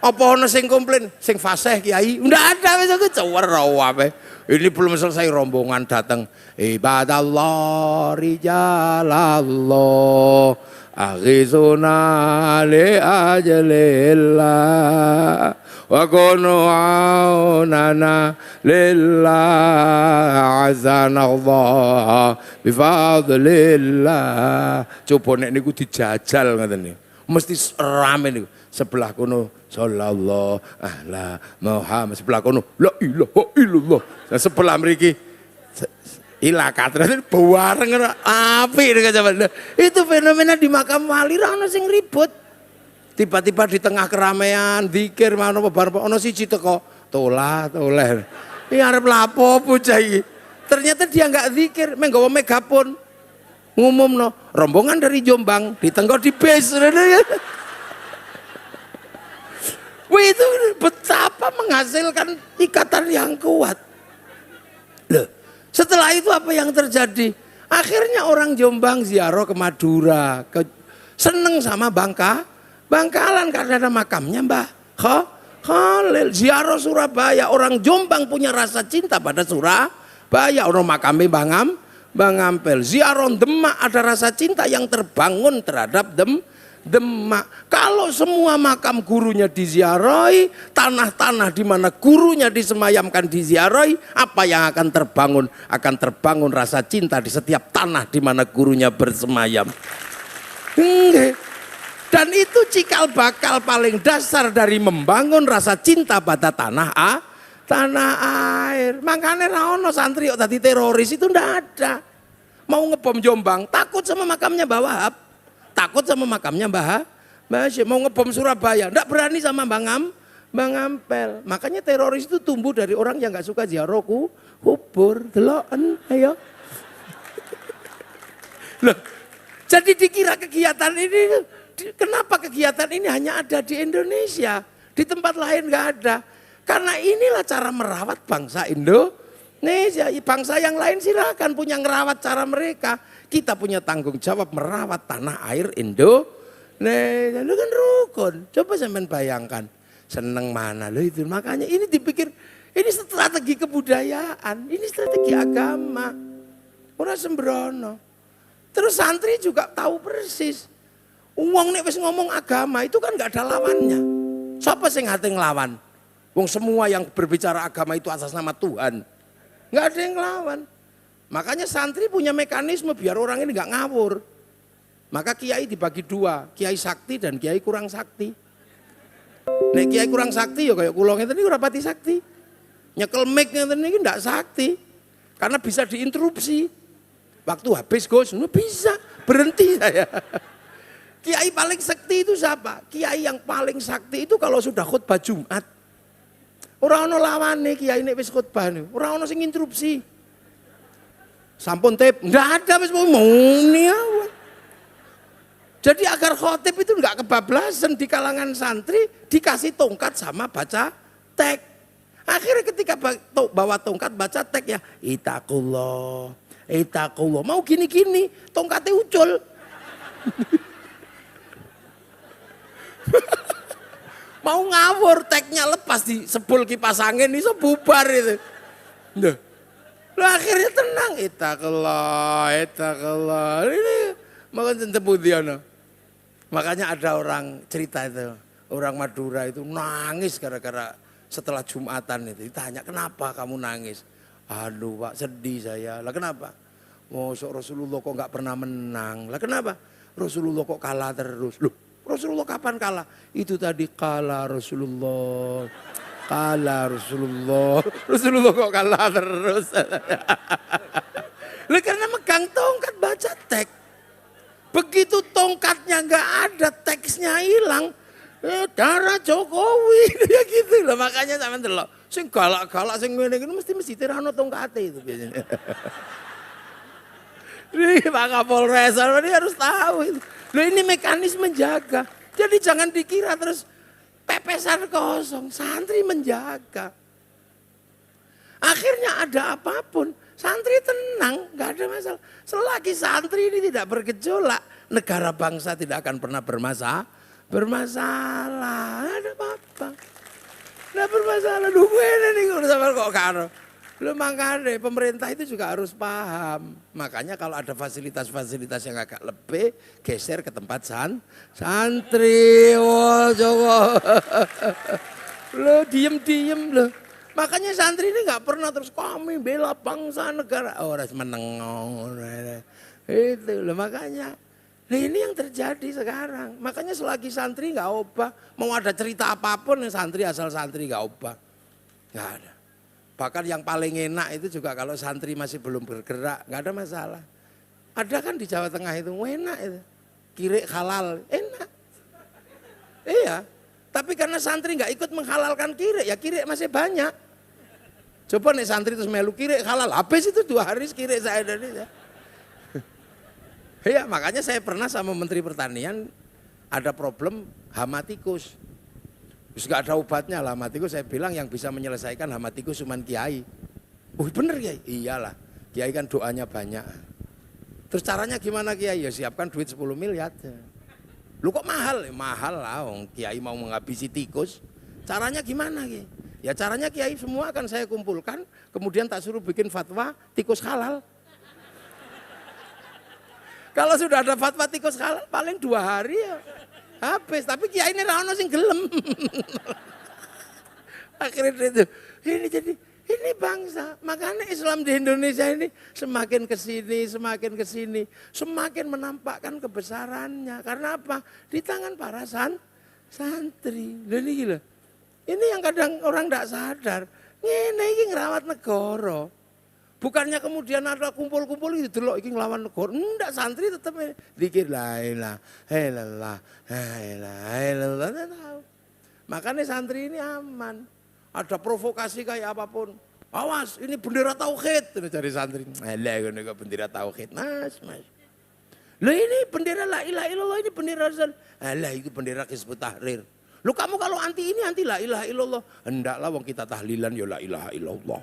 Apa ono sing komplain, sing fasih kiai? Ndak ada wis aku cewero wae. Ini belum selesai rombongan datang. Ibadallah rijalallah aghizuna li ajalillah wa kunu aunana lillah azanallah bifadlillah. Coba nek niku dijajal ngoten niku. Mesti rame niku. Sebelah kono sallallahu ala Muhammad, sebelah kono la ilaha illallah. Nah, sebelah mriki ila katran bareng apik dengan itu fenomena di makam wali ra ono sing ribut. Tiba-tiba di tengah keramaian zikir mana bar ono siji teko toleh. Iki arep lapo bocah iki. Ternyata dia enggak zikir, menggawa megapon. Ngumumno rombongan dari Jombang ditenggok di bis. Wih, itu betapa menghasilkan ikatan yang kuat. Loh, setelah itu apa yang terjadi? Akhirnya orang Jombang ziarah ke Madura, seneng sama Bangkalan karena ada makamnya Mbah Khalil. Ziarah Surabaya, orang Jombang punya rasa cinta pada Surabaya. Orang makamnya Bang Ampel. Ziarah Demak ada rasa cinta yang terbangun terhadap Demak. Kalau semua makam gurunya diziarahi, tanah-tanah di mana gurunya disemayamkan diziarahi, apa yang akan terbangun? Akan terbangun rasa cinta di setiap tanah di mana gurunya bersemayam. Dan itu cikal bakal paling dasar dari membangun rasa cinta pada tanah air. Makanya raono santri kok tadi teroris itu ndak ada. Mau ngebom Jombang, takut sama makamnya Mbah Wahab. Takut sama makamnya Mbah Hasyim. Mau ngebom Surabaya, enggak berani sama Bang Ampel. Makanya teroris itu tumbuh dari orang yang enggak suka ziarah kubur. Deloken, ayo. Loh, jadi dikira kegiatan ini, kenapa kegiatan ini hanya ada di Indonesia? Di tempat lain enggak ada. Karena inilah cara merawat bangsa Indonesia. Bangsa yang lain silakan punya ngerawat cara mereka. Kita punya tanggung jawab merawat tanah air Indonesia. Itu kan rukun. Coba sampean bayangkan. Seneng mana lo itu. Makanya ini dipikir, ini strategi kebudayaan. Ini strategi agama. Ora sembrono. Terus santri juga tahu persis. Wong nek wis ngomong agama itu kan gak ada lawannya. Siapa sing ate nglawan? Wong semua yang berbicara agama itu atas nama Tuhan. Gak ada yang nglawan. Makanya santri punya mekanisme biar orang ini nggak ngawur. Maka kiai dibagi dua, kiai sakti dan kiai kurang sakti. Nek kiai kurang sakti ya kayak kula ngeten niku ora pati sakti. Nyekel mic ngeten niki ndak sakti. Karena bisa diinterupsi. Waktu habis Gus, bisa berhenti saya. Kiai paling sakti itu siapa? Kiai yang paling sakti itu kalau sudah khutbah Jumat. Orang ono lawane kiai nek wis khutbah niku. Ora ono sing interupsi. Sampun tip, enggak ada wis muni awan. Jadi agar khotib itu enggak kebablasan di kalangan santri dikasih tongkat sama baca teks. Akhirnya ketika bawa tongkat baca teks ya, itakullah, itakullah. Mau gini-gini, tongkatnya ucul. Mau ngawur, teknya lepas di sebul kipas angin itu bubar itu. Lah akhirnya tenang, itakallah, itakallah. Ini makan tentang Diana. Makanya ada orang cerita itu, orang Madura itu nangis gara-gara setelah Jumatan itu. Ditanya, kenapa kamu nangis? Aduh Pak, sedih saya. Lah kenapa? Mosok Rasulullah kok nggak pernah menang. Lah kenapa? Rasulullah kok kalah terus. Loh, Rasulullah kapan kalah? Itu tadi kalah Rasulullah. Kalah Rasulullah. Rasulullah kok kalah terus. Lah karena megang tongkat baca teks. Begitu tongkatnya nggak ada, teksnya hilang. Darah Jokowi ya gitu lah. Makanya sampean delok. Sing galak-galak sing ngene iki mesti tirano tongkate itu biasanya. Ini Pak Kapolres ini harus tahu itu. Loh ini mekanisme menjaga. Jadi jangan dikira terus pepesan kosong. Santri menjaga. Akhirnya ada apapun. Santri tenang, gak ada masalah. Selagi santri ini tidak bergejolak, negara bangsa tidak akan pernah bermasalah. Ada apa-apa. Tidak bermasalah. Duh ini nih udah sampai kok karo. Lu makanya pemerintah itu juga harus paham. Makanya kalau ada fasilitas-fasilitas yang agak lebih, geser ke tempat santri. Wah, coba. Lu diem-diem lu. Makanya santri ini nggak pernah terus kami bela bangsa negara. Oh, harus menengok. Itu loh makanya. Nah ini yang terjadi sekarang. Makanya selagi santri nggak obah. Mau ada cerita apapun santri asal santri nggak obah. Nggak ada. Bahkan yang paling enak itu juga kalau santri masih belum bergerak, nggak ada masalah. Ada kan di Jawa Tengah itu, enak itu. Kirik halal, enak. Iya, tapi karena santri nggak ikut menghalalkan kirik, ya kirik masih banyak. Coba nih santri terus melu kirik halal, habis itu 2 hari kirik saya dari ya. Iya, makanya saya pernah sama Menteri Pertanian ada problem hama tikus. Terus gak ada obatnya lah hama tikus, saya bilang yang bisa menyelesaikan hama tikus cuma kiai. Oh bener kiai? Iyalah, kiai kan doanya banyak. Terus caranya gimana kiai? Ya siapkan duit 10 miliar. Lu kok mahal? Mahal lah, kiai mau menghabisi tikus. Caranya gimana kiai? Ya caranya kiai semua akan saya kumpulkan, kemudian tak suruh bikin fatwa tikus halal. Kalau sudah ada fatwa tikus halal paling 2 hari ya. Habis, tapi kiai ini rano sing gelem. Akhirnya itu, ini jadi ini bangsa. Makanya Islam di Indonesia ini semakin kesini, semakin menampakkan kebesarannya. Karena apa? Di tangan para santri. Dan ini gila. Ini yang kadang orang tidak sadar. Ini ngerawat negara. Bukannya kemudian ada kumpul-kumpul itu delok iki nglawan negara. Enggak, santri tetap zikir la ilaha illallah, la ilaha illallah. Makanya santri ini aman. Ada provokasi kayak apapun. Awas, ini bendera tauhid dari santri. Lah ngono kok bendera tauhid, Mas. Lah ini bendera la ilaha illallah, ini bendera lah itu bendera Hizbut Tahrir. Lu kamu kalau anti ini anti la ilaha illallah. Hendaklah wong kita tahlilan ya la ilaha illallah.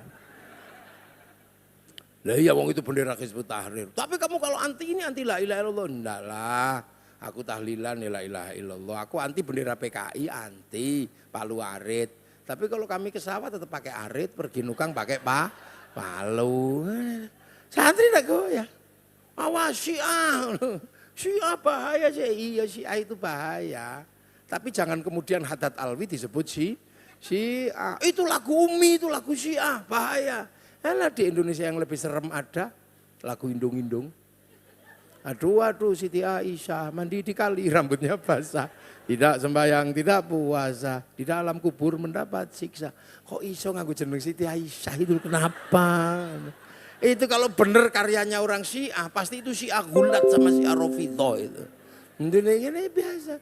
Lah iya wong itu bendera Hizbut Tahrir. Tapi kamu kalau anti ini anti la ilaha illallah. Enggak lah. Aku tahlilan ya la ilaha illallah. Aku anti bendera PKI, anti palu arit. Tapi kalau kami ke sawah tetap pakai arit, pergi nukang pakai palu. Santri tak goyah. Awas Syiah. Syiah bahaya sih. Iya Syiah itu bahaya. Tapi jangan kemudian Haddad Alwi disebut Syiah. Itu lagu Umi, itu lagu Syiah, bahaya. Elah di Indonesia yang lebih serem ada lagu Indung-Indung. Aduh Siti Aisyah mandi di kali rambutnya basah. Tidak sembahyang, tidak puasa. Di dalam kubur mendapat siksa. Kok iso nganggo jeneng Siti Aisyah itu kenapa? Itu kalau bener karyanya orang Syiah, pasti itu Syiah Gulat sama Syiah Rafidhah itu. Ini biasa.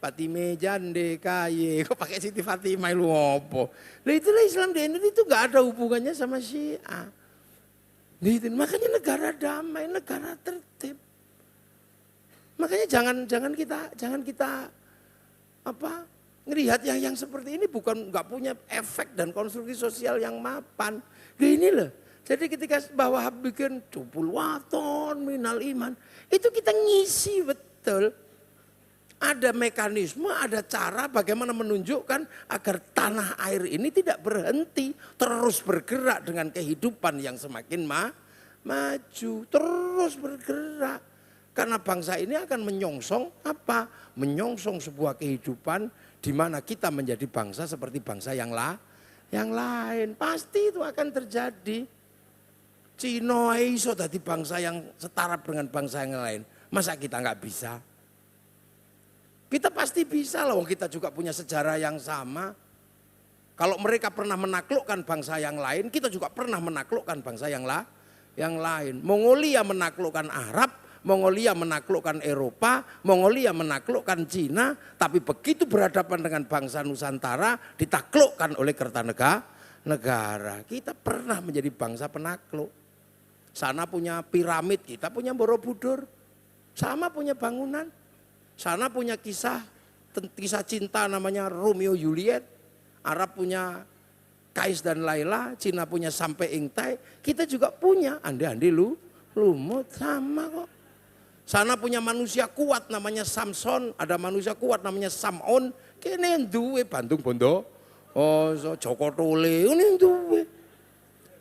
Fatime jande kaye, kok pakai Siti Fatimah lu ngopo. Lah itulah Islam di Indonesia itu gak ada hubungannya sama Syiah. Gitu. Makanya negara damai, negara tertib. Makanya jangan kita apa ngelihat yang seperti ini bukan nggak punya efek dan konstruksi sosial yang mapan. Gini loh. Jadi ketika bahwa bikin cupul waton minal iman, itu kita ngisi betul. Ada mekanisme, ada cara bagaimana menunjukkan agar tanah air ini tidak berhenti, terus bergerak dengan kehidupan yang semakin maju, terus bergerak. Karena bangsa ini akan menyongsong apa? Menyongsong sebuah kehidupan di mana kita menjadi bangsa seperti bangsa yang lain. Pasti itu akan terjadi. Cina iso tadi bangsa yang setara dengan bangsa yang lain. Masa kita nggak bisa? Kita pasti bisa loh, kita juga punya sejarah yang sama. Kalau mereka pernah menaklukkan bangsa yang lain, kita juga pernah menaklukkan bangsa yang lain. Mongolia menaklukkan Arab, Mongolia menaklukkan Eropa, Mongolia menaklukkan Cina, tapi begitu berhadapan dengan bangsa Nusantara ditaklukkan oleh Kertanegara. Kita pernah menjadi bangsa penakluk. Sana punya piramid, kita punya Borobudur. Sama punya bangunan. Sana punya kisah cinta namanya Romeo Juliet. Arab punya Kais dan Laila, Cina punya Sampai Ingtai. Kita juga punya andi-andi lumut sama kok. Sana punya manusia kuat namanya Samson, ada manusia kuat namanya Samon. Kene yang duwe Bandung Bondo. Oh, Joko Tole ini yang duwe.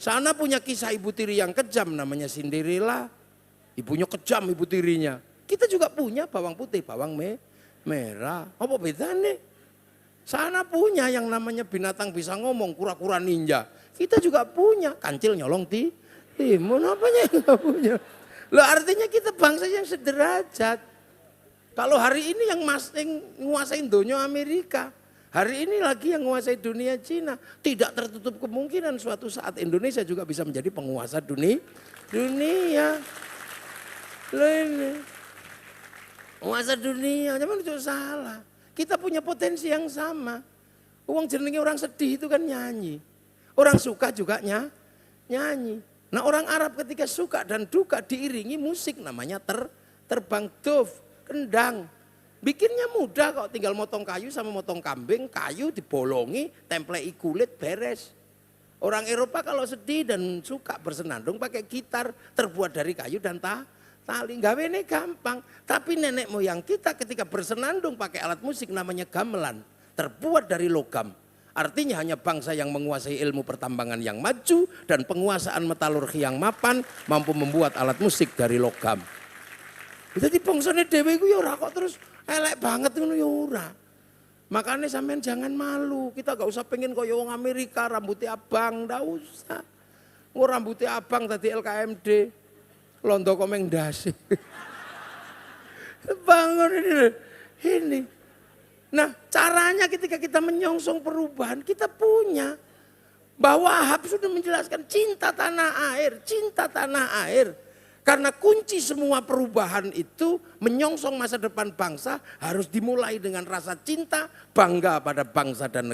Sana punya kisah ibu tiri yang kejam namanya Cinderella. Ibunya kejam ibu tirinya. Kita juga punya bawang putih, bawang merah. Apa bedanya? Sana punya yang namanya binatang bisa ngomong, kura-kura ninja. Kita juga punya, kancil nyolong timun. Apanya yang nggak punya? Loh artinya kita bangsa yang sederajat. Kalau hari ini yang nguasain dunia Amerika. Hari ini lagi yang menguasai dunia Cina. Tidak tertutup kemungkinan suatu saat Indonesia juga bisa menjadi penguasa dunia. Loh ini. Penguasa dunia, cuman itu salah. Kita punya potensi yang sama. Uang jenenge orang sedih itu kan nyanyi. Orang suka juga nyanyi. Nah orang Arab ketika suka dan duka diiringi musik namanya terbang duf, kendang. Bikinnya mudah kok, tinggal motong kayu sama motong kambing, kayu dibolongi, templei kulit beres. Orang Eropa kalau sedih dan suka bersenandung pakai gitar terbuat dari kayu dan tali, gawe ini gampang. Tapi nenek moyang kita ketika bersenandung pakai alat musik namanya gamelan, terbuat dari logam. Artinya hanya bangsa yang menguasai ilmu pertambangan yang maju dan penguasaan metalurgi yang mapan mampu membuat alat musik dari logam. Jadi bangsane dhewe iku ya ora kok terus elek banget ngono ya ora. Makanya sampean jangan malu, kita gak usah pengen kaya wong Amerika rambutnya abang, ndak usah. Wong rambutnya abang tadi LKMD. Londo komeng dasi. Bangun ini. Nah caranya ketika kita menyongsong perubahan kita punya. Bahwa Wahab sudah menjelaskan cinta tanah air, cinta tanah air. Karena kunci semua perubahan itu menyongsong masa depan bangsa harus dimulai dengan rasa cinta, bangga pada bangsa dan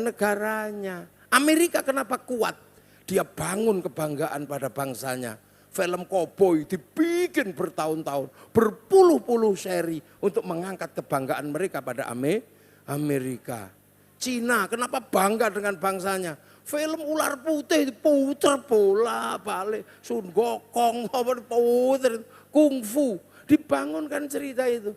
negaranya. Amerika kenapa kuat? Dia bangun kebanggaan pada bangsanya. Film koboi dibikin bertahun-tahun, berpuluh-puluh seri untuk mengangkat kebanggaan mereka pada Amerika. Cina kenapa bangga dengan bangsanya? Film ular putih puter bola balik, Sun Gokong, puter, kungfu, dibangunkan cerita itu.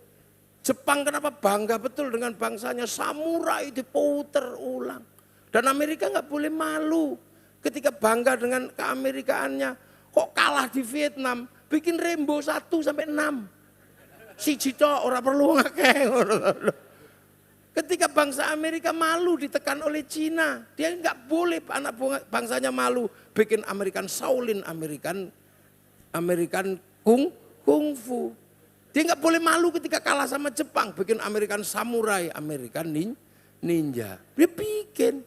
Jepang kenapa bangga betul dengan bangsanya? Samurai diputer ulang. Dan Amerika nggak boleh malu ketika bangga dengan keamerikaannya. Kok kalah di Vietnam, bikin Rambo 1 sampai 6. Siji tok ora perlu ngakeh. Ketika bangsa Amerika malu ditekan oleh Cina, dia nggak boleh anak bangsanya malu bikin American Shaolin, American Kung Fu. Dia nggak boleh malu ketika kalah sama Jepang, bikin American Samurai, American Ninja. Dia bikin.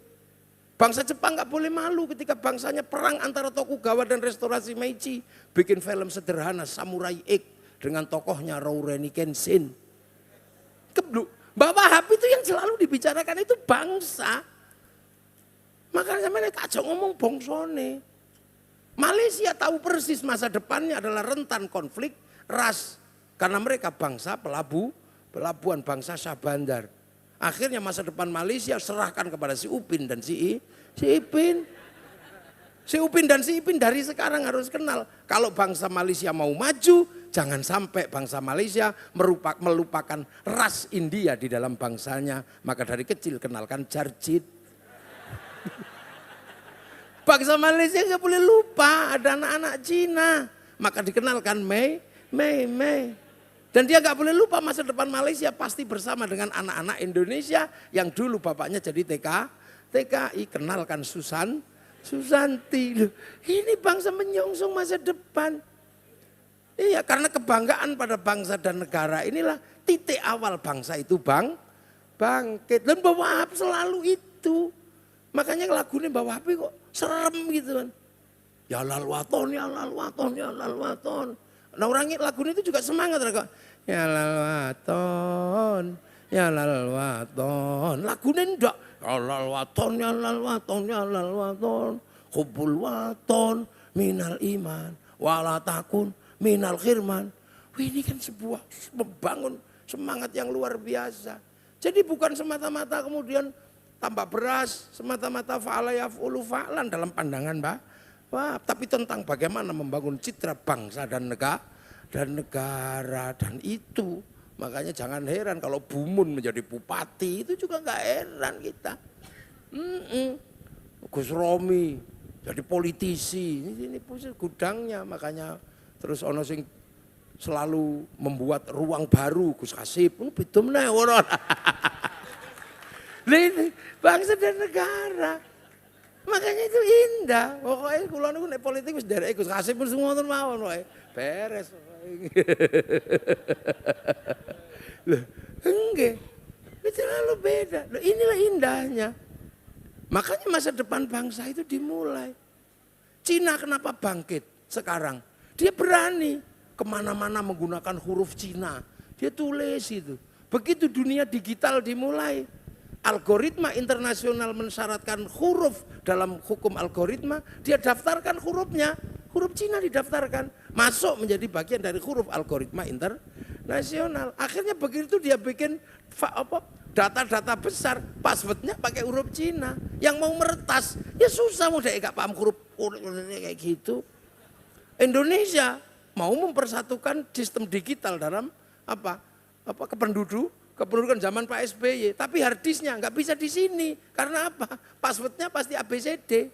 Bangsa Jepang nggak boleh malu ketika bangsanya perang antara Tokugawa dan restorasi Meiji. Bikin film sederhana Samurai X dengan tokohnya Rurouni Kenshin. Bahwa Wahab itu yang selalu dibicarakan itu bangsa. Makanya saya tak ngomong bongsone. Malaysia tahu persis masa depannya adalah rentan konflik ras. Karena mereka bangsa pelabuhan bangsa Shah Bandar. Akhirnya masa depan Malaysia serahkan kepada si Upin dan si Ipin. Si Upin dan si Ipin dari sekarang harus kenal. Kalau bangsa Malaysia mau maju, jangan sampai bangsa Malaysia melupakan ras India di dalam bangsanya. Maka dari kecil kenalkan Jarjit. Bangsa Malaysia nggak boleh lupa ada anak-anak Cina. Maka dikenalkan Mei. Dan dia nggak boleh lupa masa depan Malaysia pasti bersama dengan anak-anak Indonesia yang dulu bapaknya jadi TKI. Kenalkan Susanti. Ini bangsa menyongsong masa depan. Iya, karena kebanggaan pada bangsa dan negara inilah titik awal bangsa itu bangkit. Dan Mbah Wahab selalu itu. Makanya lagunya Mbah Wahab kok serem gitu kan. Ya lal waton, ya lal waton, ya lal waton. Nah orang lagunya itu juga semangat. Ya lal waton, ya lal waton. Lagunya enggak. Ya lal waton, ya lal waton, ya lal waton. Hubul waton minal iman. Walatakun minal khirman. Wih, ini kan sebuah membangun semangat yang luar biasa. Jadi bukan semata-mata kemudian tambah beras, semata-mata fa'ala yaf'ulu fa'lan dalam pandangan Mbak. Wah, tapi tentang bagaimana membangun citra bangsa dan negara dan itu. Makanya jangan heran kalau Bumun menjadi bupati, itu juga nggak heran kita. Gus Romi jadi politisi, ini gudangnya, makanya terus ono sing selalu membuat ruang baru Gus Kasip, beda meneh ora. Ini bangsa dan negara. Makanya itu indah. Pokoknya kula niku nek politik wis dereke Gus Kasip pun semua ngoten mawon wae. Beres. Loh, enggak. Itu terlalu beda. Loh, inilah indahnya. Makanya masa depan bangsa itu dimulai. Cina kenapa bangkit sekarang? Dia berani kemana-mana menggunakan huruf Cina. Dia tulis itu. Begitu dunia digital dimulai. Algoritma internasional mensyaratkan huruf dalam hukum algoritma, dia daftarkan hurufnya, huruf Cina didaftarkan, masuk menjadi bagian dari huruf algoritma internasional. Akhirnya begitu dia bikin data-data besar, passwordnya pakai huruf Cina. Yang mau meretas, ya susah mudah gak paham huruf kayak gitu. Indonesia mau mempersatukan sistem digital dalam kependudukan zaman Pak SBY, tapi harddisknya nggak bisa di sini. Karena apa? Passwordnya pasti ABCD,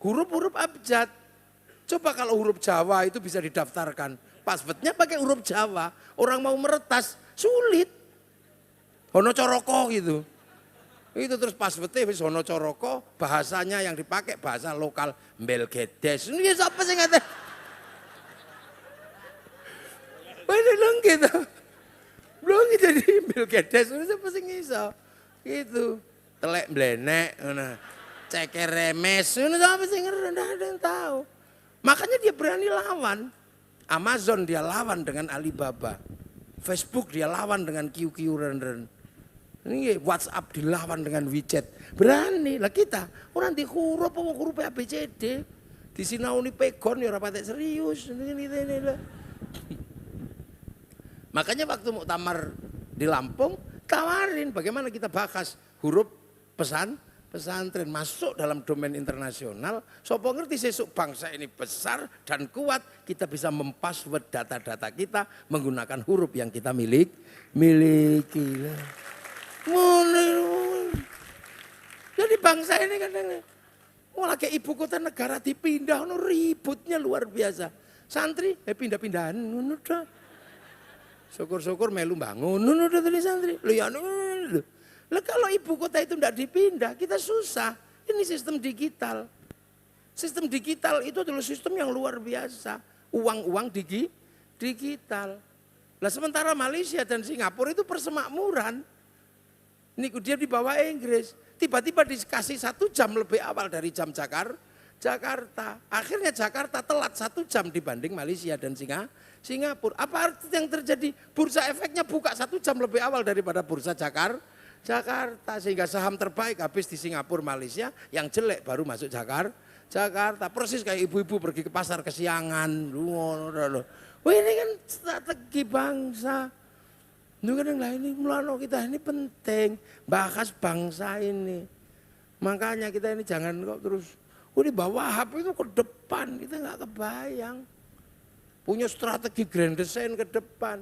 huruf-huruf abjad. Coba kalau huruf Jawa itu bisa didaftarkan, passwordnya pakai huruf Jawa, orang mau meretas sulit. Hono coroko gitu. Itu terus passwordnya wis hono coroko, bahasanya yang dipakai bahasa lokal Mbelgedes. Ini siapa sih ngata? Waduh gitu. Belum jadi Mbelgedes, itu siapa sih ngiso? Gitu. Telek mblenek, ceker remes, itu siapa sih ngerti? Nggak ada yang tahu. Makanya dia berani lawan. Amazon dia lawan dengan Alibaba. Facebook dia lawan dengan QQ Ren. Ini WhatsApp dilawan dengan WeChat. Berani lah kita. Orang di huruf ABCD. Di sinauni pegon ya rapatek serius. Ini. Makanya waktu muktamar di Lampung tawarin bagaimana kita bahas huruf pesantren masuk dalam domain internasional. Sopo ngerti sesuk bangsa ini besar dan kuat, kita bisa mempassword data-data kita menggunakan huruf yang kita miliki. Jadi bangsa ini kadang lagi ibu kota negara dipindah, ributnya luar biasa. Santri pindah-pindahan, syukur-syukur melu bangun, udah tadi santri. Lah kalau ibu kota itu tidak dipindah, kita susah. Ini sistem digital. Sistem digital itu adalah sistem yang luar biasa. Uang-uang digital. Lah sementara Malaysia dan Singapura itu persemakmuran. Ini dia di bawah Inggris. tiba-tiba dikasih 1 jam lebih awal dari jam Jakarta. Akhirnya Jakarta telat 1 jam dibanding Malaysia dan Singapura. Apa arti yang terjadi? Bursa efeknya buka 1 jam lebih awal daripada bursa Jakarta. Sehingga saham terbaik habis di Singapura, Malaysia. Yang jelek baru masuk Jakarta. Persis kayak ibu-ibu pergi ke pasar kesiangan. Wah, ini kan strategi bangsa. Ini mulano kita ini penting. Bahas bangsa ini. Makanya kita ini jangan kok terus. Ini bawa HP itu ke depan, kita nggak kebayang. Punya strategi grand design ke depan.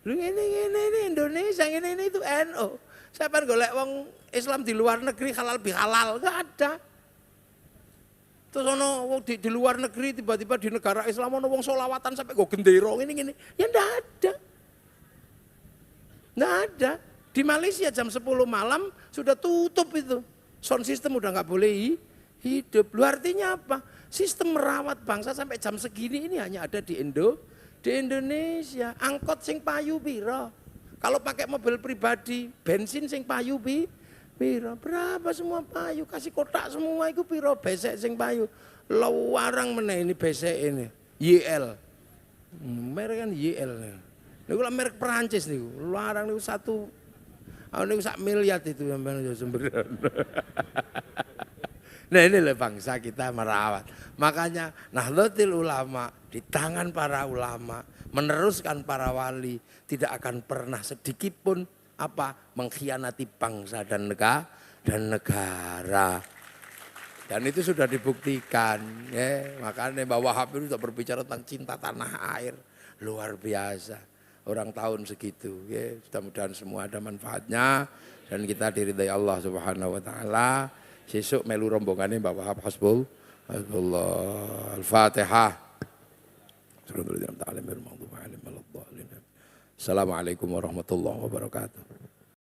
Ini Indonesia, ini itu NU. Siapa golek wong Islam di luar negeri halal bihalal, nggak ada. Terus ono di luar negeri tiba-tiba di negara Islam ono wong solawatan sampai go gendero ini. Ya nggak ada. Nggak ada. Di Malaysia jam 10 malam sudah tutup itu. Sound system udah nggak boleh hidup. Lu artinya apa? Sistem merawat bangsa sampai jam segini ini hanya ada di Indonesia. Angkot sing payu piro? Kalau pakai mobil pribadi, bensin sing payu piro? Berapa semua payu? Kasih kotak semua itu piro? Besek sing payu. Lawarang meneh ini besek ini. YL. Merek kan YL. Ini kalau merek Perancis nih. Larang nih 1 miliar itu yang sumber. Nah inilah bangsa kita merawat. Makanya Nahdlatul Ulama di tangan para ulama, meneruskan para wali, tidak akan pernah sedikit pun mengkhianati bangsa dan negara. Dan itu sudah dibuktikan. Ya. Makanya Mbak Wahab itu sudah berbicara tentang cinta tanah air. Luar biasa. Orang tahun segitu. Ya. Mudah-mudahan semua ada manfaatnya. Dan kita diridai Allah Subhanahu wa ta'ala. Sesuk melu rombongannya Mbak Wahab Hasbullah. Al-Fatihah. Assalamualaikum warahmatullahi wabarakatuh.